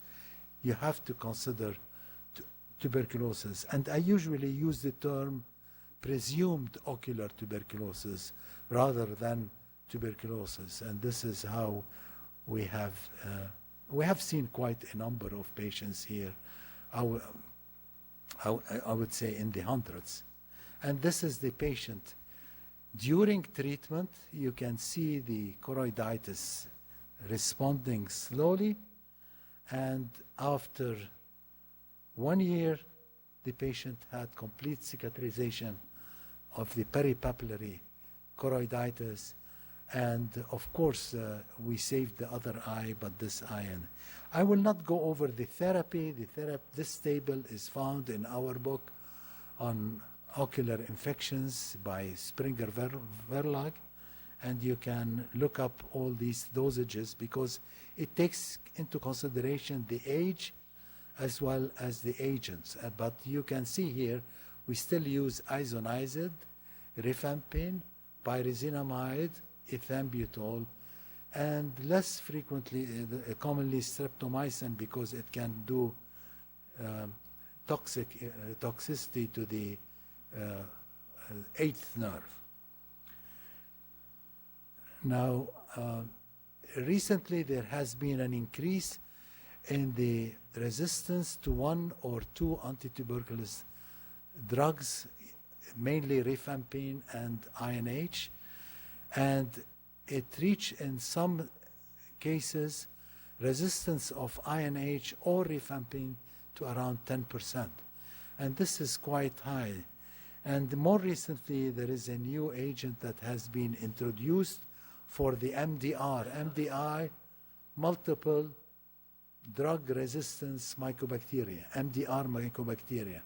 you have to consider tuberculosis. And I usually use the term presumed ocular tuberculosis rather than tuberculosis. And this is how we have We have seen quite a number of patients here, I would say in the hundreds. And this is the patient. During treatment, you can see the choroiditis responding slowly, and after 1 year, the patient had complete cicatrization of the peripapillary choroiditis, and of course we saved the other eye, but this eye. And I will not go over the therapy. This table is found in our book on ocular infections by Springer Verlag, and you can look up all these dosages because it takes into consideration the age as well as the agents. But you can see here we still use isoniazid, rifampin, pyrazinamide, ethambutol, and less frequently, commonly streptomycin, because it can do toxicity to the eighth nerve. Now, recently there has been an increase in the resistance to one or two antituberculous drugs, mainly rifampin and INH, and it reached in some cases resistance of INH or rifampin to around 10%. And this is quite high. And more recently, there is a new agent that has been introduced for the MDR, MDI, multiple drug resistance mycobacteria, MDR mycobacteria.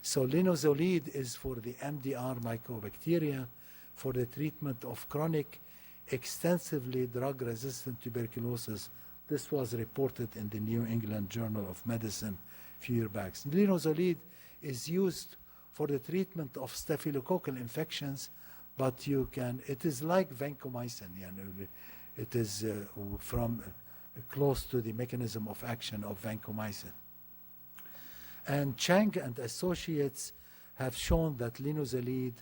So linezolid is for the MDR mycobacteria for the treatment of chronic, extensively drug-resistant tuberculosis. This was reported in the New England Journal of Medicine a few years back. Linezolid is used for the treatment of staphylococcal infections, but it is like vancomycin. It is from close to the mechanism of action of vancomycin. And Chang and associates have shown that linezolid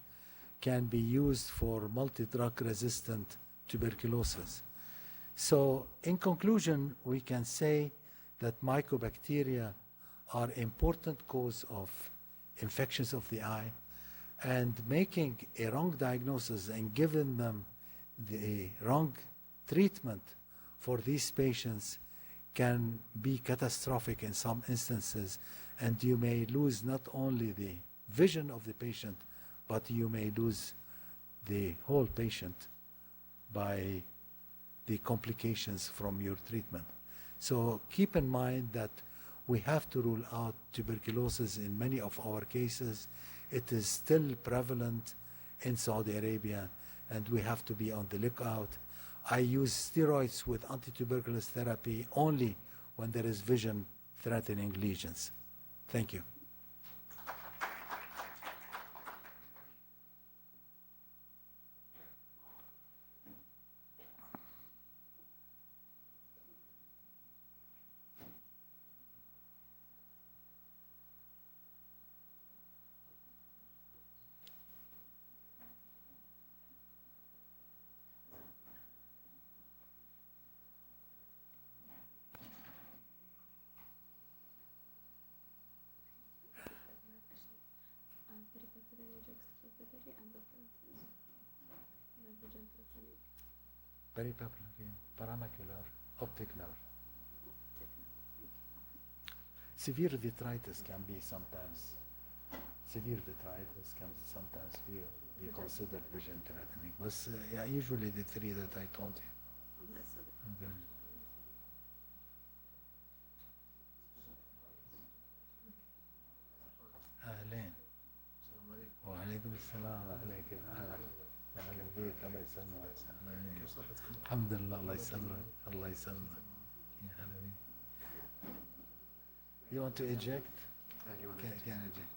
can be used for multi-drug resistant tuberculosis. So in conclusion, we can say that mycobacteria are important cause of infections of the eye, and making a wrong diagnosis and giving them the wrong treatment for these patients can be catastrophic in some instances, and you may lose not only the vision of the patient, but you may lose the whole patient by the complications from your treatment. So keep in mind that we have to rule out tuberculosis in many of our cases. It is still prevalent in Saudi Arabia, and we have to be on the lookout. I use steroids with antituberculous therapy only when there is vision-threatening lesions. Thank you. Peripapillary, paramacular, optic nerve. Severe vitritis can be sometimes. Severe vitritis can sometimes be considered vision threatening. But yeah, usually the three that I told you. أهلين. وعليكم السلام عليك الحال. أهلا بك. الله يسلمك. الحمد لله. الله يسلمك. الله يسلمك. يا هلا بك. You want to eject? Can eject.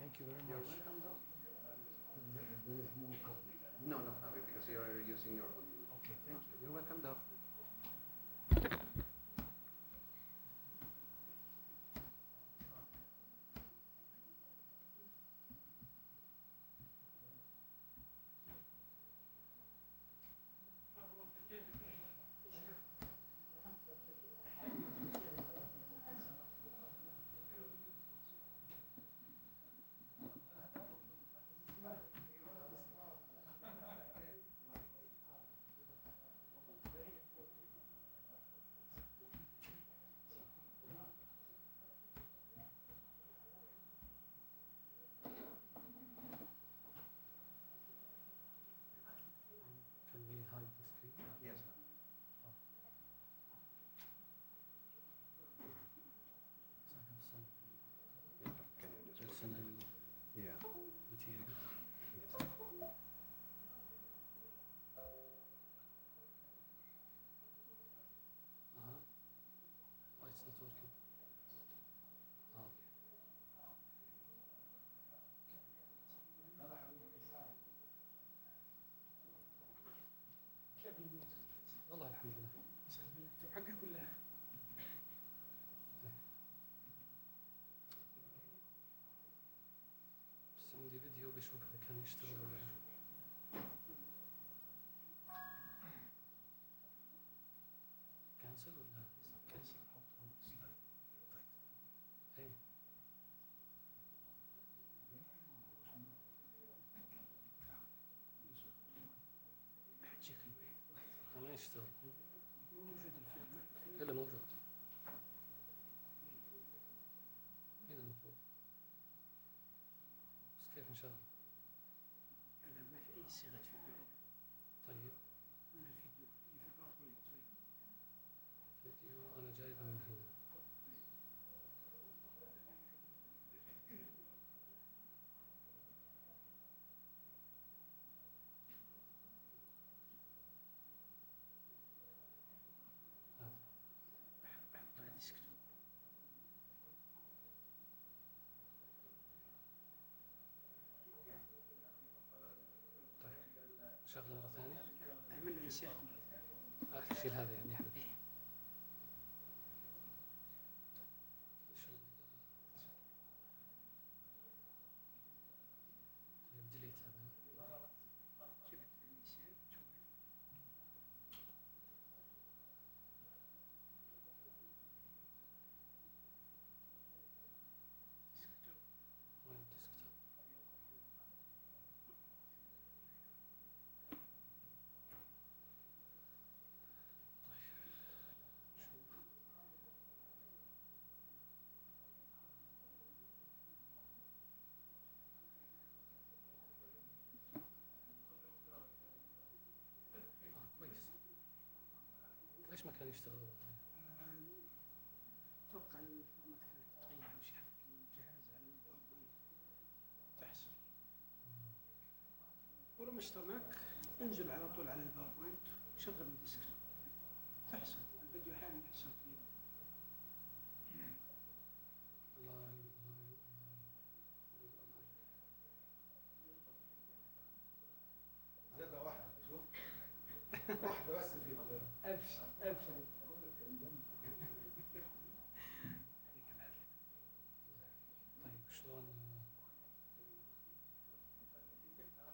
Thank you very You're much. welcome, though. No, no, Javi, because you're using your own. Okay, Thank you. You're welcome, though. Can we hide the screen? Yes. So I have some Can you just personal Yeah. material. Yes. Why it's not working? Okay. والله الحمد لله. حقها كلها. بس عندي فيديو بشوف إذا كان يشتغل ولا لا. كانسل ولا؟ كانسل حطهم سلايد. ايه. حجيك البيت. وما يشتغل. موجود الفيلم. إلا موجود. هنا المفروض. بس كيف نشغل؟ هذا ما في أي صيغة فيديو. طيب. من الفيديو في باوربوينت. فيديو أنا جايبه من هنا. بحط على الديسكتوب. طيب. شغله مرة ثانية. أعمل له إنسان. تشيل هذا يعني احنا. إيه. شو طيب ديليت هذا. جبت الإنسان. ديسكتوب. وين الديسكتوب؟ شوف. كويس. ليش ما كان يشتغل أول؟ أتوقع الفورمات كانت تغير أو شيء حق الجهاز على الباوربوينت. تحصل. ولو ما اشترك انزل على طول على الباوربوينت وشغل الديسكتوب. تحصل. الفيديو أحيانا يحصل فيه. الله زيادة واحدة شوف واحدة بس في أبشر أبشر. طيب شلون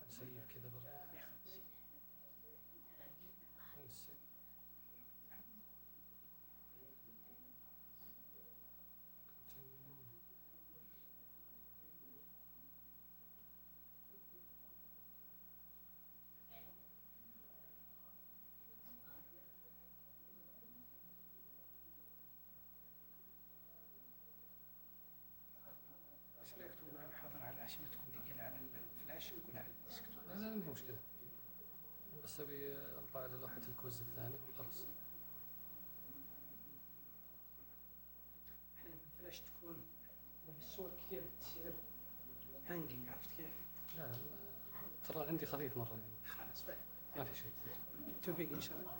نسيب كذا برا؟ وين السيب؟ بس لا يكتب معك حاضر على عشان تكون ثقيلة على الفلاش ويكون على الديسكتوب. لا لا ما هي مشكلة. بس أبي أطلع على لوحة الكويز الثاني وخلاص. أحيانا الفلاش تكون الصور كثير تصير هانجينج. عرفت كيف؟ لا ترى عندي خفيف مرة يعني. خلاص فاهم. ما في شيء. توفيق إن شاء الله.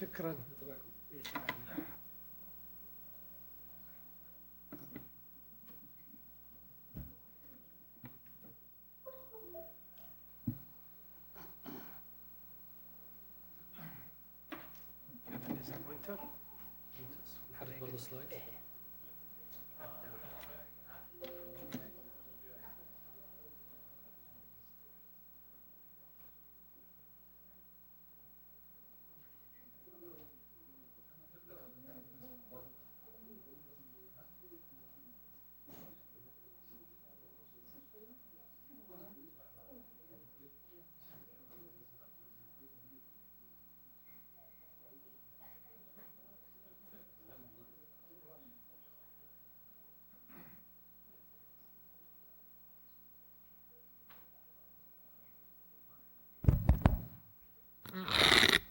شكرا. نحرك برضه سلايد.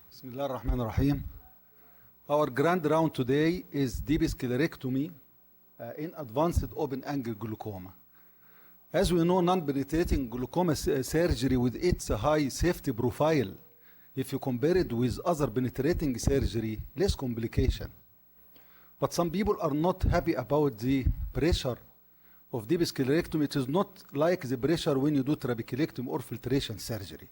Bismillah ar-Rahman ar-Rahim. Our grand round today is deep sclerectomy in advanced open angle glaucoma. As we know, non-penetrating glaucoma surgery with its high safety profile, if you compare it with other penetrating surgery, less complication. But some people are not happy about the pressure of deep sclerectomy. It is not like the pressure when you do trabeculectomy or filtration surgery.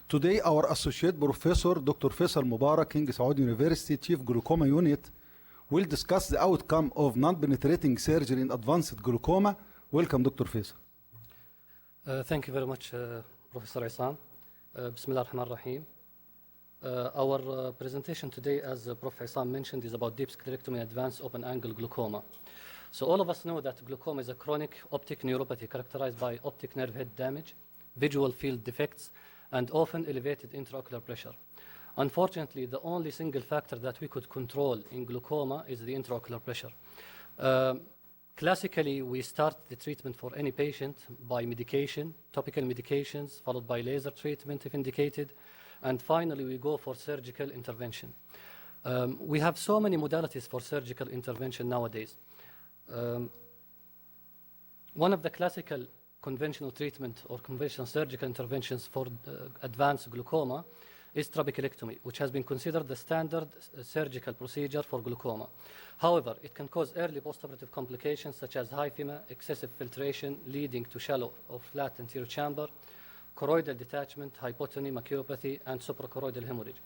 Today, our Associate Professor, Dr. Faisal Mubarak, King Saud University Chief Glaucoma Unit, will discuss the outcome of non-penetrating surgery in advanced glaucoma. Welcome, Dr. Faisal. Thank you very much, Professor Isam. Bismillah ar-Rahman ar-Rahim. Our presentation today, as Prof. Isam mentioned, is about deep sclerectomy and advanced open angle glaucoma. So all of us know that glaucoma is a chronic optic neuropathy characterized by optic nerve head damage, visual field defects, and often elevated intraocular pressure. Unfortunately, the only single factor that we could control in glaucoma is the intraocular pressure. Classically, we start the treatment for any patient by medication, topical medications, followed by laser treatment if indicated, and finally we go for surgical intervention. We have so many modalities for surgical intervention nowadays. One of the classical conventional treatment or conventional surgical interventions for advanced glaucoma is trabeculectomy, which has been considered the standard surgical procedure for glaucoma. However, it can cause early postoperative complications such as hyphema, excessive filtration leading to shallow or flat anterior chamber, choroidal detachment, hypotony, maculopathy, and suprachoroidal hemorrhage.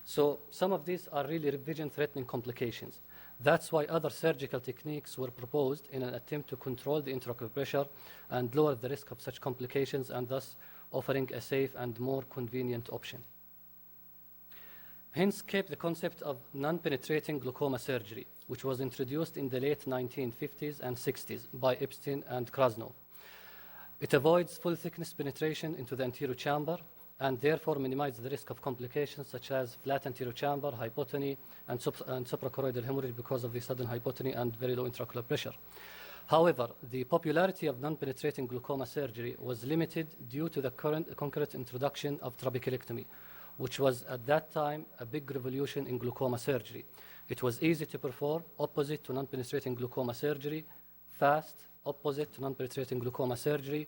So some of these are really vision-threatening complications. That's why other surgical techniques were proposed in an attempt to control the intraocular pressure and lower the risk of such complications, and thus offering a safe and more convenient option. Hence came the concept of non-penetrating glaucoma surgery, which was introduced in the late 1950s and 60s by Epstein and Krasnov. It avoids full thickness penetration into the anterior chamber and therefore minimizes the risk of complications such as flat anterior chamber, hypotony, and suprachoroidal hemorrhage because of the sudden hypotony and very low intraocular pressure. However, the popularity of non-penetrating glaucoma surgery was limited due to the concurrent introduction of trabeculectomy, which was at that time a big revolution in glaucoma surgery. It was easy to perform, opposite to non-penetrating glaucoma surgery, fast, opposite to non-penetrating glaucoma surgery,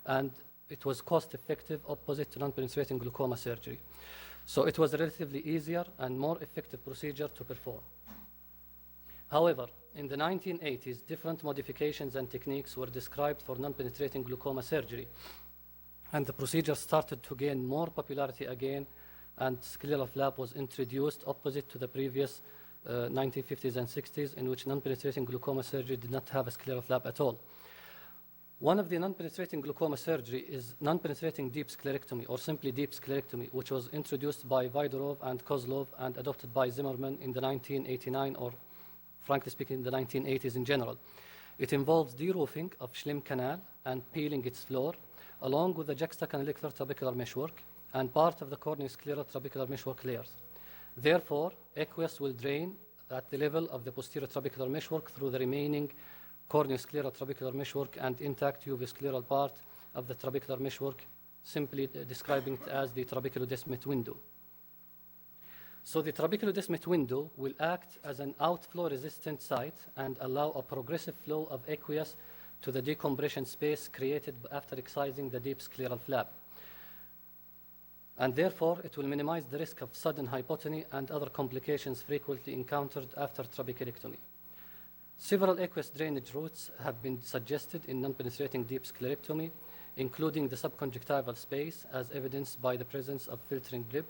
and it was cost-effective, opposite to non-penetrating glaucoma surgery. So it was a relatively easier and more effective procedure to perform. However, in the 1980s, different modifications and techniques were described for non-penetrating glaucoma surgery, and the procedure started to gain more popularity again, and scleral flap was introduced opposite to the previous 1950s and 60s, in which non-penetrating glaucoma surgery did not have a scleral flap at all. One of the non-penetrating glaucoma surgery is non-penetrating deep sclerectomy, or simply deep sclerectomy, which was introduced by Vaidorov and Kozlov and adopted by Zimmerman in the 1989, or frankly speaking, in the 1980s in general. It involves deroofing of Schlemm canal and peeling its floor, along with the juxtacanalicular trabecular meshwork and part of the corneoscleral trabecular meshwork layers. Therefore, aqueous will drain at the level of the posterior trabecular meshwork through the remaining corneoscleral trabecular meshwork and intact uvoscleral part of the trabecular meshwork, simply describing it as the trabeculodesmate window. So the trabeculodesmate window will act as an outflow resistant site and allow a progressive flow of aqueous to the decompression space created after excising the deep scleral flap. And therefore, it will minimize the risk of sudden hypotony and other complications frequently encountered after trabeculectomy. Several aqueous drainage routes have been suggested in non-penetrating deep sclerectomy, including the subconjunctival space, as evidenced by the presence of filtering bleb,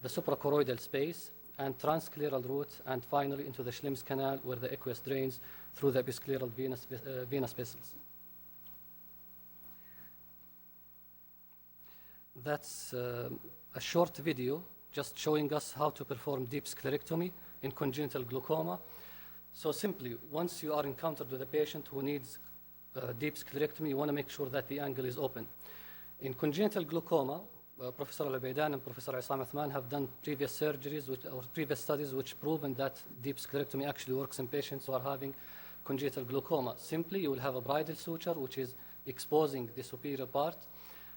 the suprachoroidal space, and transscleral route, and finally into the Schlemm's canal, where the aqueous drains through the episcleral venous vessels. That's a short video just showing us how to perform deep sclerectomy in congenital glaucoma. So simply, once you are encountered with a patient who needs deep sclerectomy, you want to make sure that the angle is open. In congenital glaucoma, Professor Al-Ubaydan and Professor Isam Uthman have done previous surgeries or previous studies which proven that deep sclerectomy actually works in patients who are having congenital glaucoma. Simply, you will have a bridal suture which is exposing the superior part,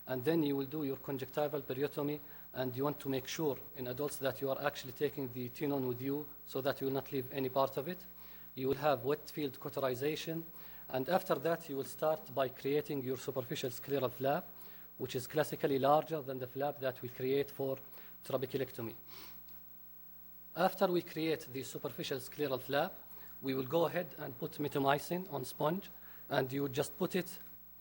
and then you will do your conjunctival periotomy, and you want to make sure in adults that you are actually taking the tenon with you so that you will not leave any part of it. You will have wet field cauterization, and after that you will start by creating your superficial scleral flap, which is classically larger than the flap that we create for trabeculectomy. After we create the superficial scleral flap, we will go ahead and put mitomycin on sponge, and you just put it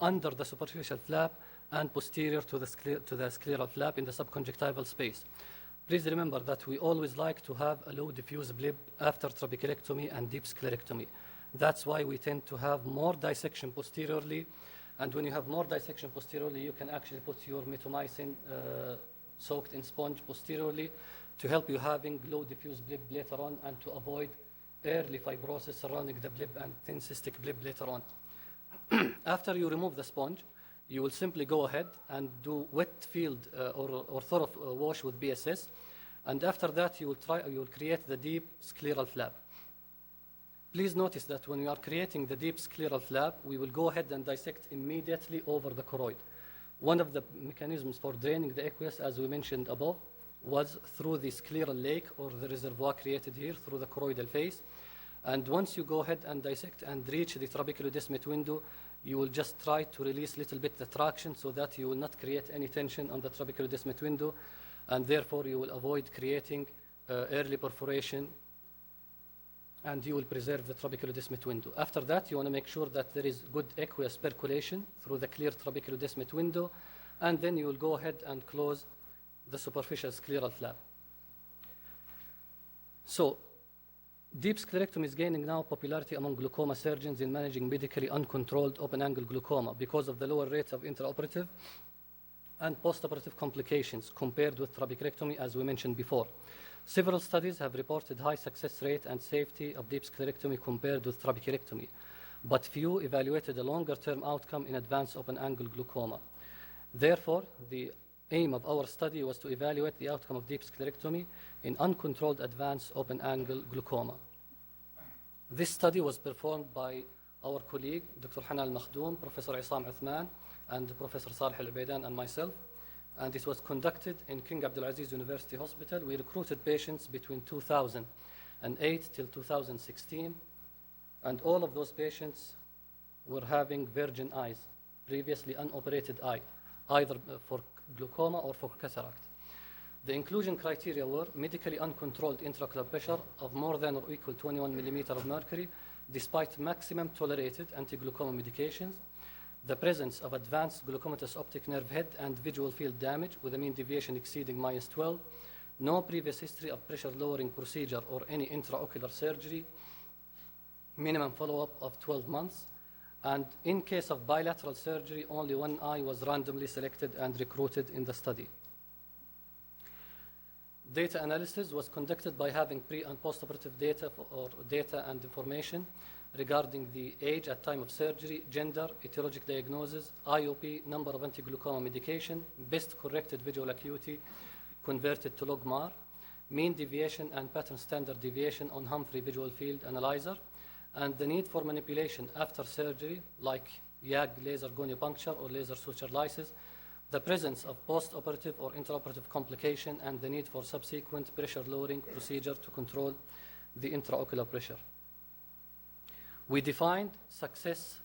under the superficial flap and posterior to the scleral flap in the subconjunctival space. Please remember that we always like to have a low diffuse bleb after trabeculectomy and deep sclerectomy. That's why we tend to have more dissection posteriorly, and when you have more dissection posteriorly, you can actually put your mitomycin soaked in sponge posteriorly to help you having low diffuse bleb later on and to avoid early fibrosis surrounding the bleb and thin cystic bleb later on. After you remove the sponge, you will simply go ahead and do wet field or thorough wash with BSS, and after that you will create the deep scleral flap. Please notice that when we are creating the deep scleral flap, we will go ahead and dissect immediately over the choroid. One of the mechanisms for draining the aqueous, as we mentioned above, was through the scleral lake or the reservoir created here through the choroidal face. And once you go ahead and dissect and reach the trabeculodesmate window, you will just try to release a little bit the traction so that you will not create any tension on the trabeculodesmate window, and therefore you will avoid creating early perforation, and you will preserve the trabeculodesmate window. After that, you want to make sure that there is good aqueous percolation through the clear trabeculodesmate window, and then you will go ahead and close the superficial scleral flap. So, deep sclerectomy is gaining now popularity among glaucoma surgeons in managing medically uncontrolled open-angle glaucoma because of the lower rates of intraoperative and postoperative complications compared with trabeculectomy, as we mentioned before. Several studies have reported high success rate and safety of deep sclerectomy compared with trabeculectomy, but few evaluated a longer-term outcome in advanced open-angle glaucoma. Therefore, the aim of our study was to evaluate the outcome of deep sclerectomy in uncontrolled advanced open-angle glaucoma. This study was performed by our colleague, Dr. Hana Al-Makhdoom, Professor Isam Uthman, and Professor Salih Al-Ubaydan, and myself. And it was conducted in King Abdulaziz University Hospital. We recruited patients between 2008 till 2016, and all of those patients were having virgin eyes, previously unoperated eye, either for glaucoma or for cataract. The inclusion criteria were medically uncontrolled intraocular pressure of more than or equal to 21 millimeter of mercury, despite maximum tolerated anti-glaucoma medications, the presence of advanced glaucomatous optic nerve head and visual field damage with a mean deviation exceeding -12, no previous history of pressure-lowering procedure or any intraocular surgery, minimum follow-up of 12 months, and in case of bilateral surgery, only one eye was randomly selected and recruited in the study. Data analysis was conducted by having pre- and postoperative data and information regarding the age at time of surgery, gender, etiologic diagnosis, IOP, number of anti-glaucoma medication, best corrected visual acuity converted to logMAR, mean deviation and pattern standard deviation on Humphrey Visual Field Analyzer, and the need for manipulation after surgery, like YAG laser goniopuncture or laser suture lysis, the presence of post-operative or intraoperative complication, and the need for subsequent pressure-lowering procedure to control the intraocular pressure. We defined success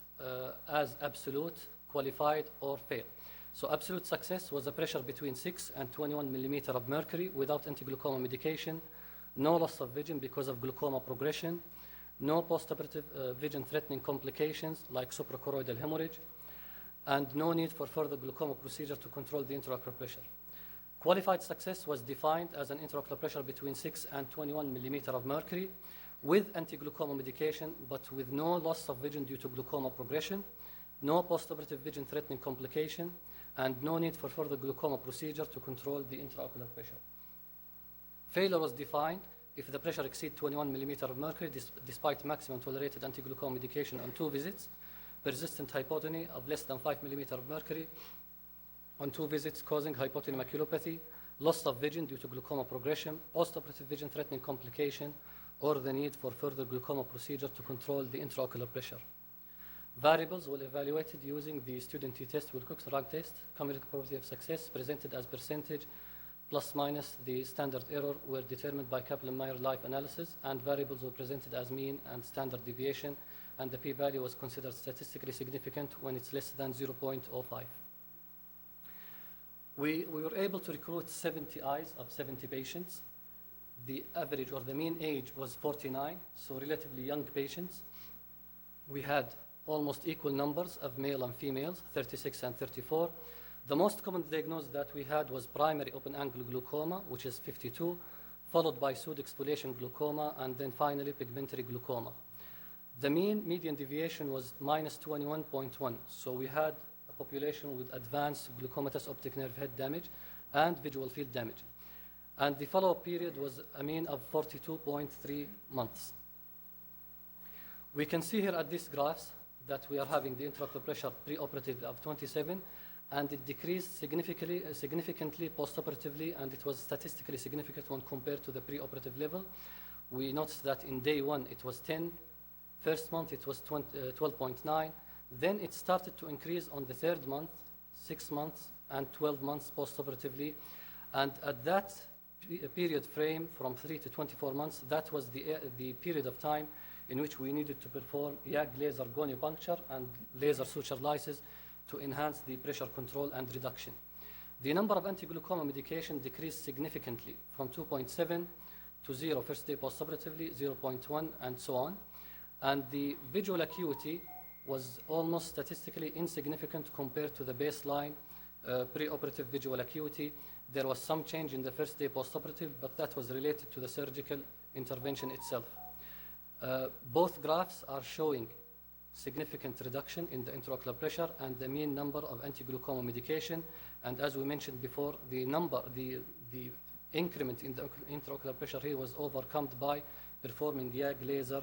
as absolute, qualified, or fail. So absolute success was a pressure between 6 and 21 millimeter of mercury without anti-glaucoma medication, no loss of vision because of glaucoma progression, no postoperative vision-threatening complications like suprachoroidal hemorrhage, and no need for further glaucoma procedure to control the intraocular pressure. Qualified success was defined as an intraocular pressure between 6 and 21 millimeter of mercury with anti-glaucoma medication, but with no loss of vision due to glaucoma progression, no postoperative vision-threatening complication, and no need for further glaucoma procedure to control the intraocular pressure. Failure was defined if the pressure exceeds 21 millimeter of mercury despite maximum tolerated anti-glaucoma medication on 2 visits, persistent hypotony of less than 5 millimeter of mercury on 2 visits causing hypotony maculopathy, loss of vision due to glaucoma progression, postoperative vision-threatening complication, or the need for further glaucoma procedure to control the intraocular pressure. Variables were evaluated using the student t-test Wilcox rank test. Cumulative probability of success presented as percentage plus minus the standard error were determined by Kaplan-Meier life analysis, and variables were presented as mean and standard deviation, and the p-value was considered statistically significant when it's less than 0.05. We were able to recruit 70 eyes of 70 patients. The average or the mean age was 49, so relatively young patients. We had almost equal numbers of male and females, 36 and 34. The most common diagnosis that we had was primary open-angle glaucoma, which is 52, followed by pseudoexfoliation glaucoma, and then finally pigmentary glaucoma. The median deviation was minus 21.1, so we had a population with advanced glaucomatous optic nerve head damage and visual field damage. And the follow-up period was a mean of 42.3 months. We can see here at these graphs that we are having the intraocular pressure preoperatively of 27, and it decreased significantly postoperatively, and it was statistically significant when compared to the preoperative level. We noticed that in day 1 it was 10, first month it was 12.9, then it started to increase on the 3rd month, 6 months, and 12 months postoperatively, and at that period frame from 3 to 24 months, that was the period of time in which we needed to perform YAG laser goniopuncture and laser suture lysis to enhance the pressure control and reduction. The number of anti-glaucoma medication decreased significantly from 2.7 to 0 first day postoperatively, 0.1, and so on. And the visual acuity was almost statistically insignificant compared to the baseline preoperative visual acuity. There was some change in the first day postoperative, but that was related to the surgical intervention itself. Both graphs are showing significant reduction in the intraocular pressure and the mean number of anti-glaucoma medication. And as we mentioned before, the increment in the intraocular pressure here was overcome by performing YAG laser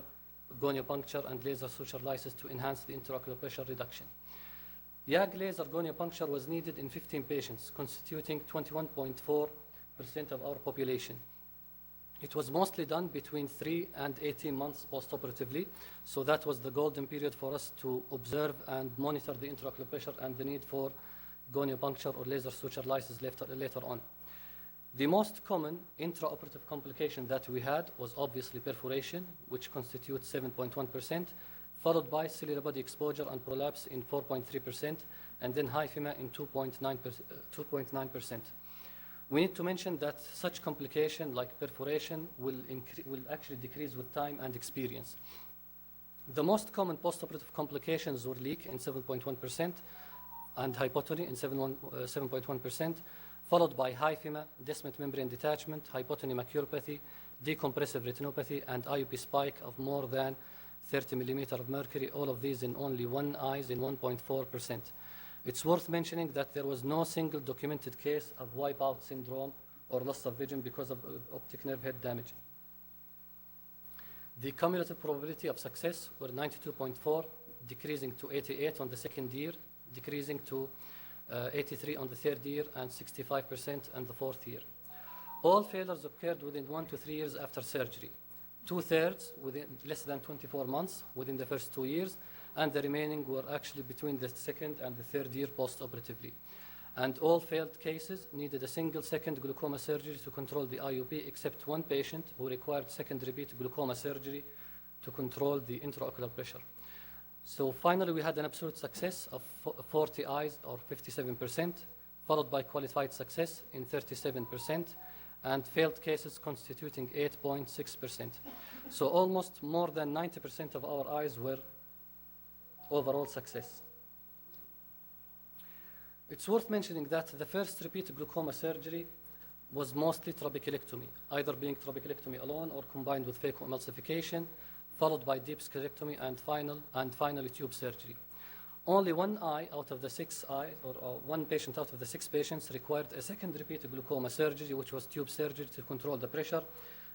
goniopuncture and laser suture lysis to enhance the intraocular pressure reduction. YAG laser goniopuncture was needed in 15 patients, constituting 21.4% of our population. It was mostly done between 3 and 18 months postoperatively, so that was the golden period for us to observe and monitor the intraocular pressure and the need for goniopuncture or laser suture lysis later on. The most common intraoperative complication that we had was obviously perforation, which constitutes 7.1%, followed by cellular body exposure and prolapse in 4.3%, and then hyphema in 2.9%. We need to mention that such complication like perforation will actually decrease with time and experience. The most common postoperative complications were leak in 7.1% and hypotony in 7.1%, followed by hyphema, descent membrane detachment, hypotony maculopathy, decompressive retinopathy, and IOP spike of more than 30 millimeter of mercury, all of these in only 1 eye in 1.4%. It's worth mentioning that there was no single documented case of wipeout syndrome or loss of vision because of optic nerve head damage. The cumulative probability of success were 92.4, decreasing to 88 on the 2nd year, decreasing to 83 on the 3rd year, and 65% on the 4th year. All failures occurred within 1 to 3 years after surgery. 2/3 within less than 24 months within the first 2 years, and the remaining were actually between the 2nd and the 3rd year post-operatively. And all failed cases needed a single second glaucoma surgery to control the IOP, except 1 patient who required second repeat glaucoma surgery to control the intraocular pressure. So finally, we had an absolute success of 40 eyes, or 57%, followed by qualified success in 37%, and failed cases constituting 8.6%. So almost more than 90% of our eyes were overall success. It's worth mentioning that the first repeat glaucoma surgery was mostly trabeculectomy, either being trabeculectomy alone or combined with phacoemulsification, followed by deep sclerectomy and finally tube surgery. Only one eye out of the 6 eyes, or one patient out of the 6 patients required a second repeat glaucoma surgery, which was tube surgery to control the pressure,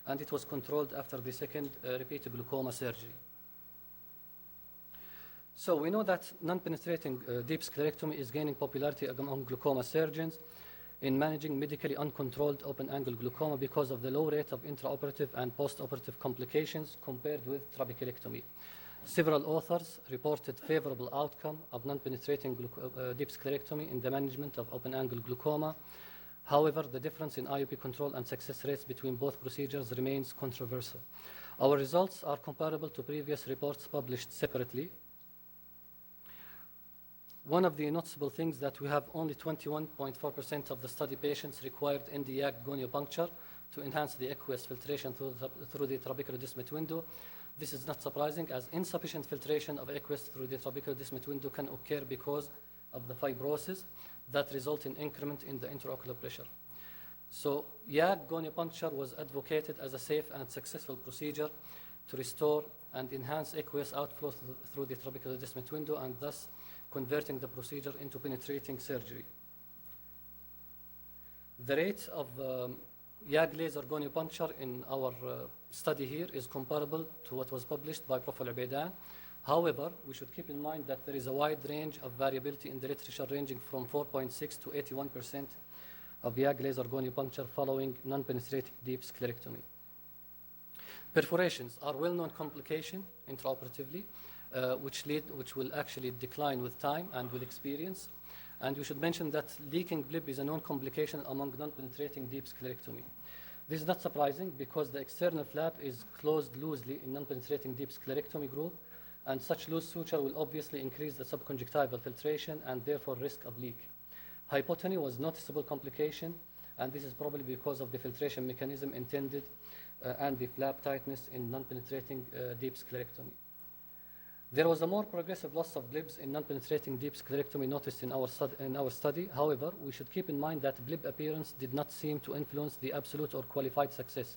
and it was controlled after the second repeat glaucoma surgery. So we know that non-penetrating deep sclerectomy is gaining popularity among glaucoma surgeons in managing medically uncontrolled open-angle glaucoma because of the low rate of intraoperative and post-operative complications compared with trabeculectomy. Several authors reported favorable outcome of non-penetrating deep sclerectomy in the management of open-angle glaucoma. However, the difference in IOP control and success rates between both procedures remains controversial. Our results are comparable to previous reports published separately. One of the noticeable things that we have only 21.4% of the study patients required Nd:YAG goniopuncture to enhance the aqueous filtration through the trabecular descent window. This is not surprising, as insufficient filtration of aqueous through the trabecular descent window can occur because of the fibrosis that result in increment in the intraocular pressure. So YAG goniopuncture was advocated as a safe and successful procedure to restore and enhance aqueous outflow through the trabecular descent window, and thus converting the procedure into penetrating surgery. The rate of YAG laser goniopuncture in our study here is comparable to what was published by Prof. Al-Abaidan. However, we should keep in mind that there is a wide range of variability in the literature, ranging from 4.6 to 81% of YAG laser goniopuncture following non-penetrating deep sclerectomy. Perforations are well-known complication intraoperatively, which will actually decline with time and with experience. And we should mention that leaking bleb is a known complication among non-penetrating deep sclerectomy. This is not surprising because the external flap is closed loosely in non-penetrating deep sclerectomy group, and such loose suture will obviously increase the subconjunctival filtration and therefore risk of leak. Hypotony was noticeable complication, and this is probably because of the filtration mechanism intended and the flap tightness in non-penetrating deep sclerectomy. There was a more progressive loss of blebs in non-penetrating deep sclerectomy noticed in our study. However, we should keep in mind that bleb appearance did not seem to influence the absolute or qualified success,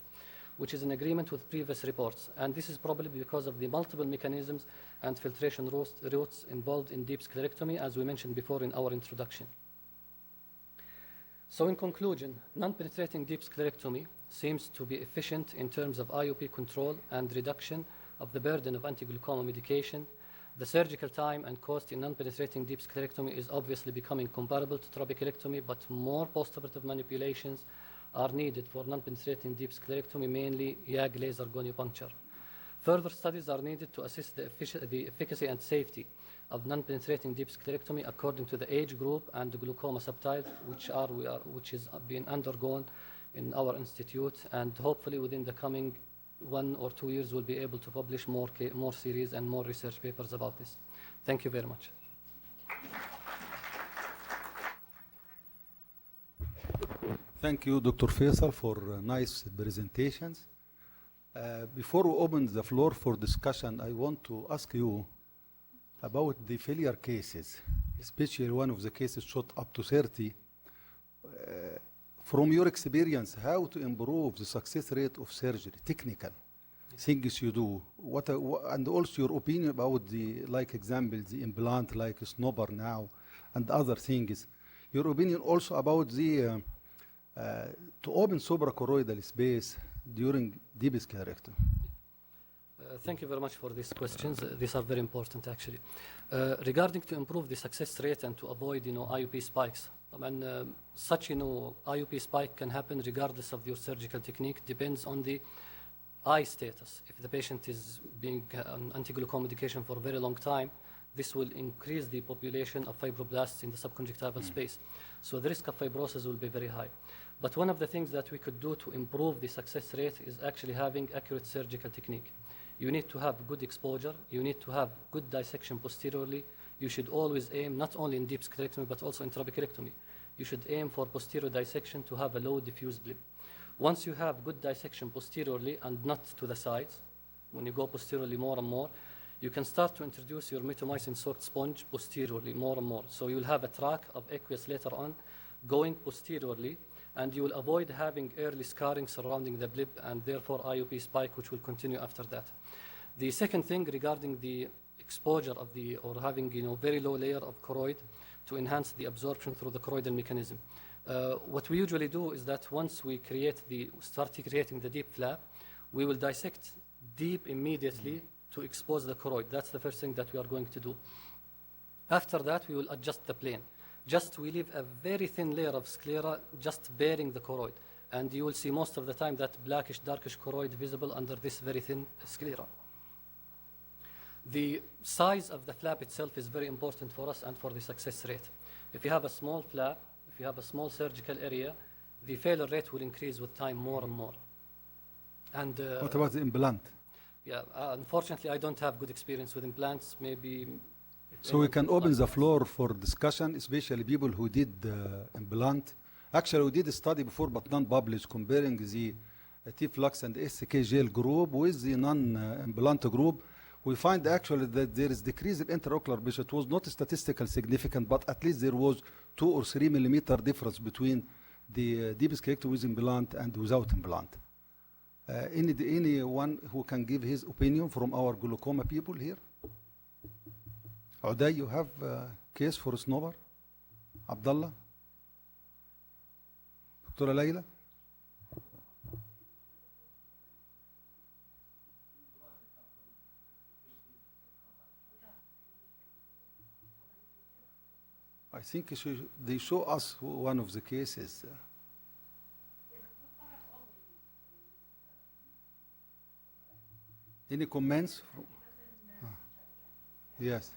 which is in agreement with previous reports. And this is probably because of the multiple mechanisms and filtration routes involved in deep sclerectomy, as we mentioned before in our introduction. So in conclusion, non-penetrating deep sclerectomy seems to be efficient in terms of IOP control and reduction of the burden of anti-glaucoma medication. The surgical time and cost in non-penetrating deep sclerectomy is obviously becoming comparable to trabeculectomy, but more post-operative manipulations are needed for non-penetrating deep sclerectomy, mainly YAG laser goniopuncture. Further studies are needed to assess the efficacy and safety of non-penetrating deep sclerectomy according to the age group and the glaucoma subtype, which is being undergone in our institute, and hopefully within the coming 1 or 2 years we'll be able to publish more series and more research papers about this. Thank you very much. Thank you, Dr. Faisal, for nice presentations. Before we open the floor for discussion, I want to ask you about the failure cases, especially one of the cases shot up to 30. From your experience, how to improve the success rate of surgery, technical things you do, and also your opinion about the, like example, the implant like snobber now and other things. Your opinion also about the to open suprachoroidal space during deep sclerectomy. Thank you very much for these questions. These are very important, actually. Regarding to improve the success rate and to avoid, IOP spikes. Such, IOP spike can happen regardless of your surgical technique. Depends on the eye status. If the patient is being on anti-glaucoma medication for a very long time, this will increase the population of fibroblasts in the subconjunctival space. So the risk of fibrosis will be very high. But one of the things that we could do to improve the success rate is actually having accurate surgical technique. You need to have good exposure. You need to have good dissection posteriorly. You should always aim not only in deep sclerectomy but also in trabeculectomy. You should aim for posterior dissection to have a low diffuse bleb. Once you have good dissection posteriorly and not to the sides, when you go posteriorly more and more, you can start to introduce your mitomycin-soaked sponge posteriorly more and more. So you'll have a track of aqueous later on going posteriorly, and you will avoid having early scarring surrounding the bleb and therefore IOP spike, which will continue after that. The second thing regarding the exposure of the, or having very low layer of choroid to enhance the absorption through the choroidal mechanism. What we usually do is that once we start creating the deep flap, we will dissect deep immediately to expose the choroid. That's the first thing that we are going to do. After that, we will adjust the plane. We leave a very thin layer of sclera just bearing the choroid. And you will see most of the time that blackish, darkish choroid visible under this very thin sclera. The size of the flap itself is very important for us and for the success rate. If you have a small flap, if you have a small surgical area, the failure rate will increase with time more and more. And What about the implant? yeah, unfortunately, I don't have good experience with implants. Maybe. So we can open the floor for discussion, especially people who did implant. Actually, we did a study before, but non-published, comparing the T-flux and SK gel group with the non-implant group. We find actually that there is decrease in intraocular pressure. It was not statistically significant, but at least there was 2 or 3 millimeter difference between the deep sclerectomy with implant and without implant. Anyone who can give his opinion from our glaucoma people here? Uday, you have a case for snowball? Abdullah? Dr. Layla? I think they show us one of the cases. Any comments? Yes.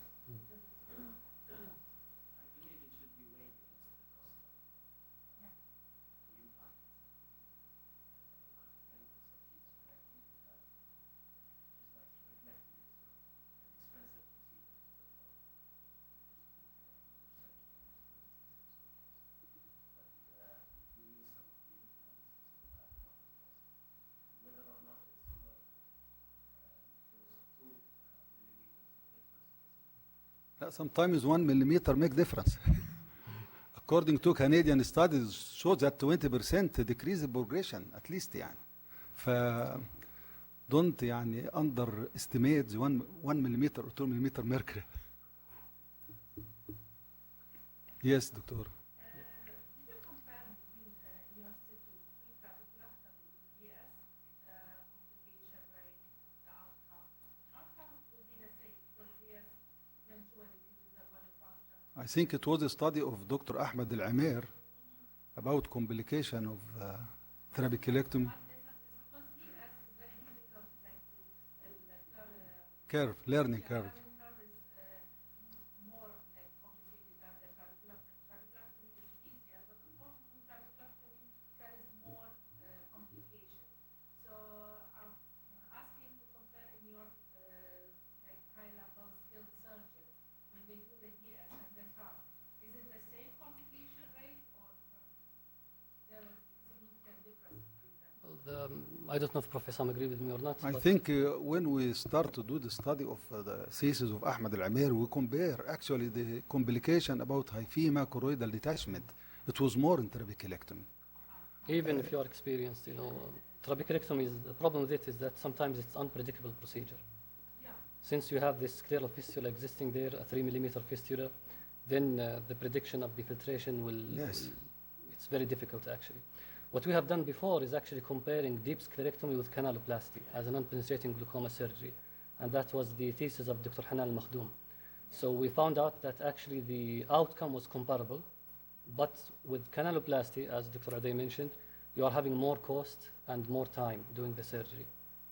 Sometimes 1 millimeter make difference. According to Canadian studies, shows that 20% decrease in progression at least يعني. Don't يعني underestimate the 1 millimeter or 2 millimeter mercury. Yes, doctor. I think it was a study of Dr. Ahmed Al-Amer about complication of trabeculectomy. Learning curve. I don't know if Professor agrees with me or not. I think when we start to do the study of the thesis of Ahmed Al-Amer, we compare actually the complication about hyphema choroidal detachment. It was more in trabeculectomy. Even if you are experienced, trabeculectomy the problem with it is that sometimes it's unpredictable procedure. Yeah. Since you have this scleral fistula existing there, a 3 millimeter fistula, then the prediction of the filtration will, it's very difficult actually. What we have done before is actually comparing deep sclerectomy with canaloplasty as a non-penetrating glaucoma surgery. And that was the thesis of Dr. Hanan Al-Makhdoom. So we found out that actually the outcome was comparable, but with canaloplasty, as Dr. Uday mentioned, you are having more cost and more time doing the surgery.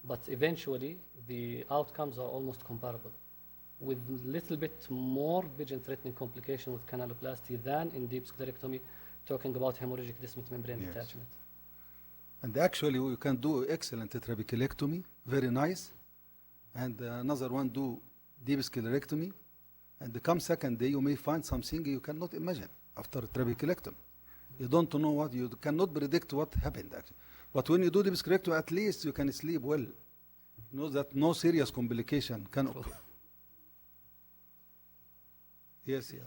But eventually, the outcomes are almost comparable, with a little bit more vision-threatening complication with canaloplasty than in deep sclerectomy, talking about hemorrhagic distant membrane detachment. And actually, we can do excellent trabeculectomy, very nice, and another one do deep sclerectomy, and come second day you may find something you cannot imagine after trabeculectomy. You don't know what, you cannot predict what happened actually. But when you do deep sclerectomy, at least you can sleep well. You know that no serious complication can occur. Yes, yeah.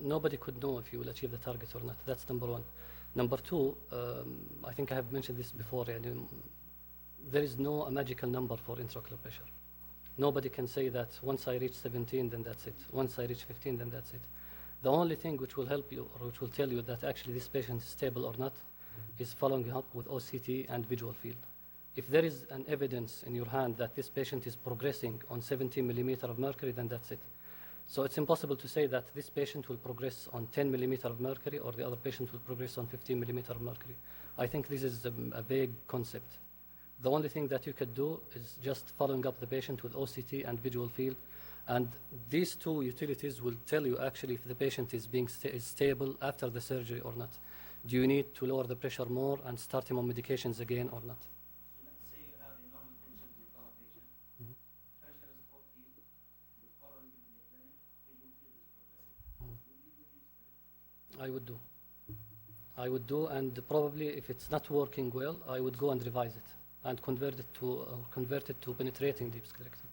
Nobody could know if you will achieve the target or not. That's number one. Number two, I think I have mentioned this before. There is no a magical number for intraocular pressure. Nobody can say that once I reach 17, then that's it. Once I reach 15, then that's it. The only thing which will help you or which will tell you that actually this patient is stable or not is following up with OCT and visual field. If there is an evidence in your hand that this patient is progressing on 17 millimeter of mercury, then that's it. So it's impossible to say that this patient will progress on 10 millimeter of mercury or the other patient will progress on 15 millimeter of mercury. I think this is a vague concept. The only thing that you could do is just following up the patient with OCT and visual field. And these two utilities will tell you actually if the patient is is stable after the surgery or not. Do you need to lower the pressure more and start him on medications again or not? Let's say you have a normal tension with our patient. Pressure is 40, you're following him in the clinic, visual field is progressive. Would you do this? I would do, and probably if it's not working well, I would go and revise it and convert it to penetrating deep sclerectomy.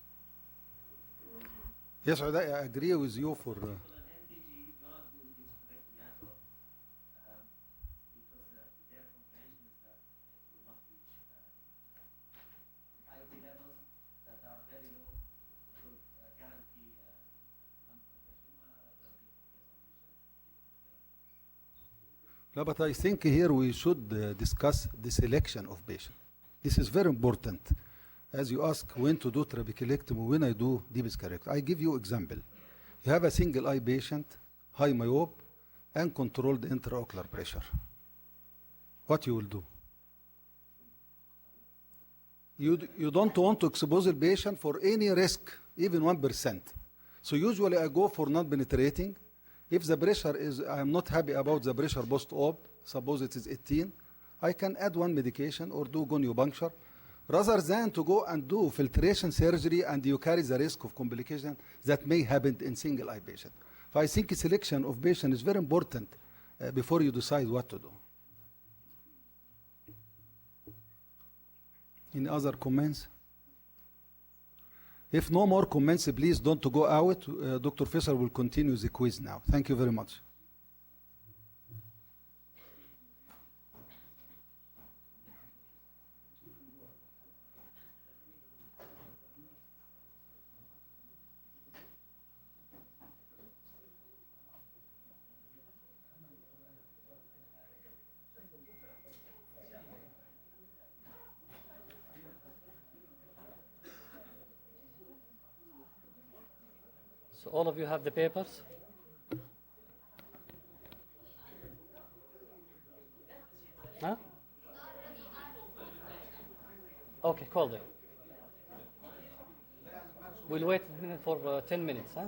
Yes, I agree with you for. An NPG, you cannot do deep sclerectomy at all. Because their comprehension is that it will not reach IOP levels that are very low to guarantee non-progression. No, but I think here we should discuss the selection of patient. This is very important. As you ask when to do trabeculectomy, when I do deep sclerectomy. I give you example. You have a single eye patient, high myope, and controlled intraocular pressure. What you will do? You don't want to expose the patient for any risk, even 1%. So usually I go for non-penetrating. If the pressure is, I am not happy about the pressure post-op, suppose it is 18, I can add one medication or do goniopuncture, rather than to go and do filtration surgery and you carry the risk of complication that may happen in single eye patient. So I think selection of patient is very important before you decide what to do. Any other comments? If no more comments, please don't go out. Dr. Fisher will continue the quiz now. Thank you very much. So all of you have the papers? Huh? Okay, call them. We'll wait for 10 minutes, huh?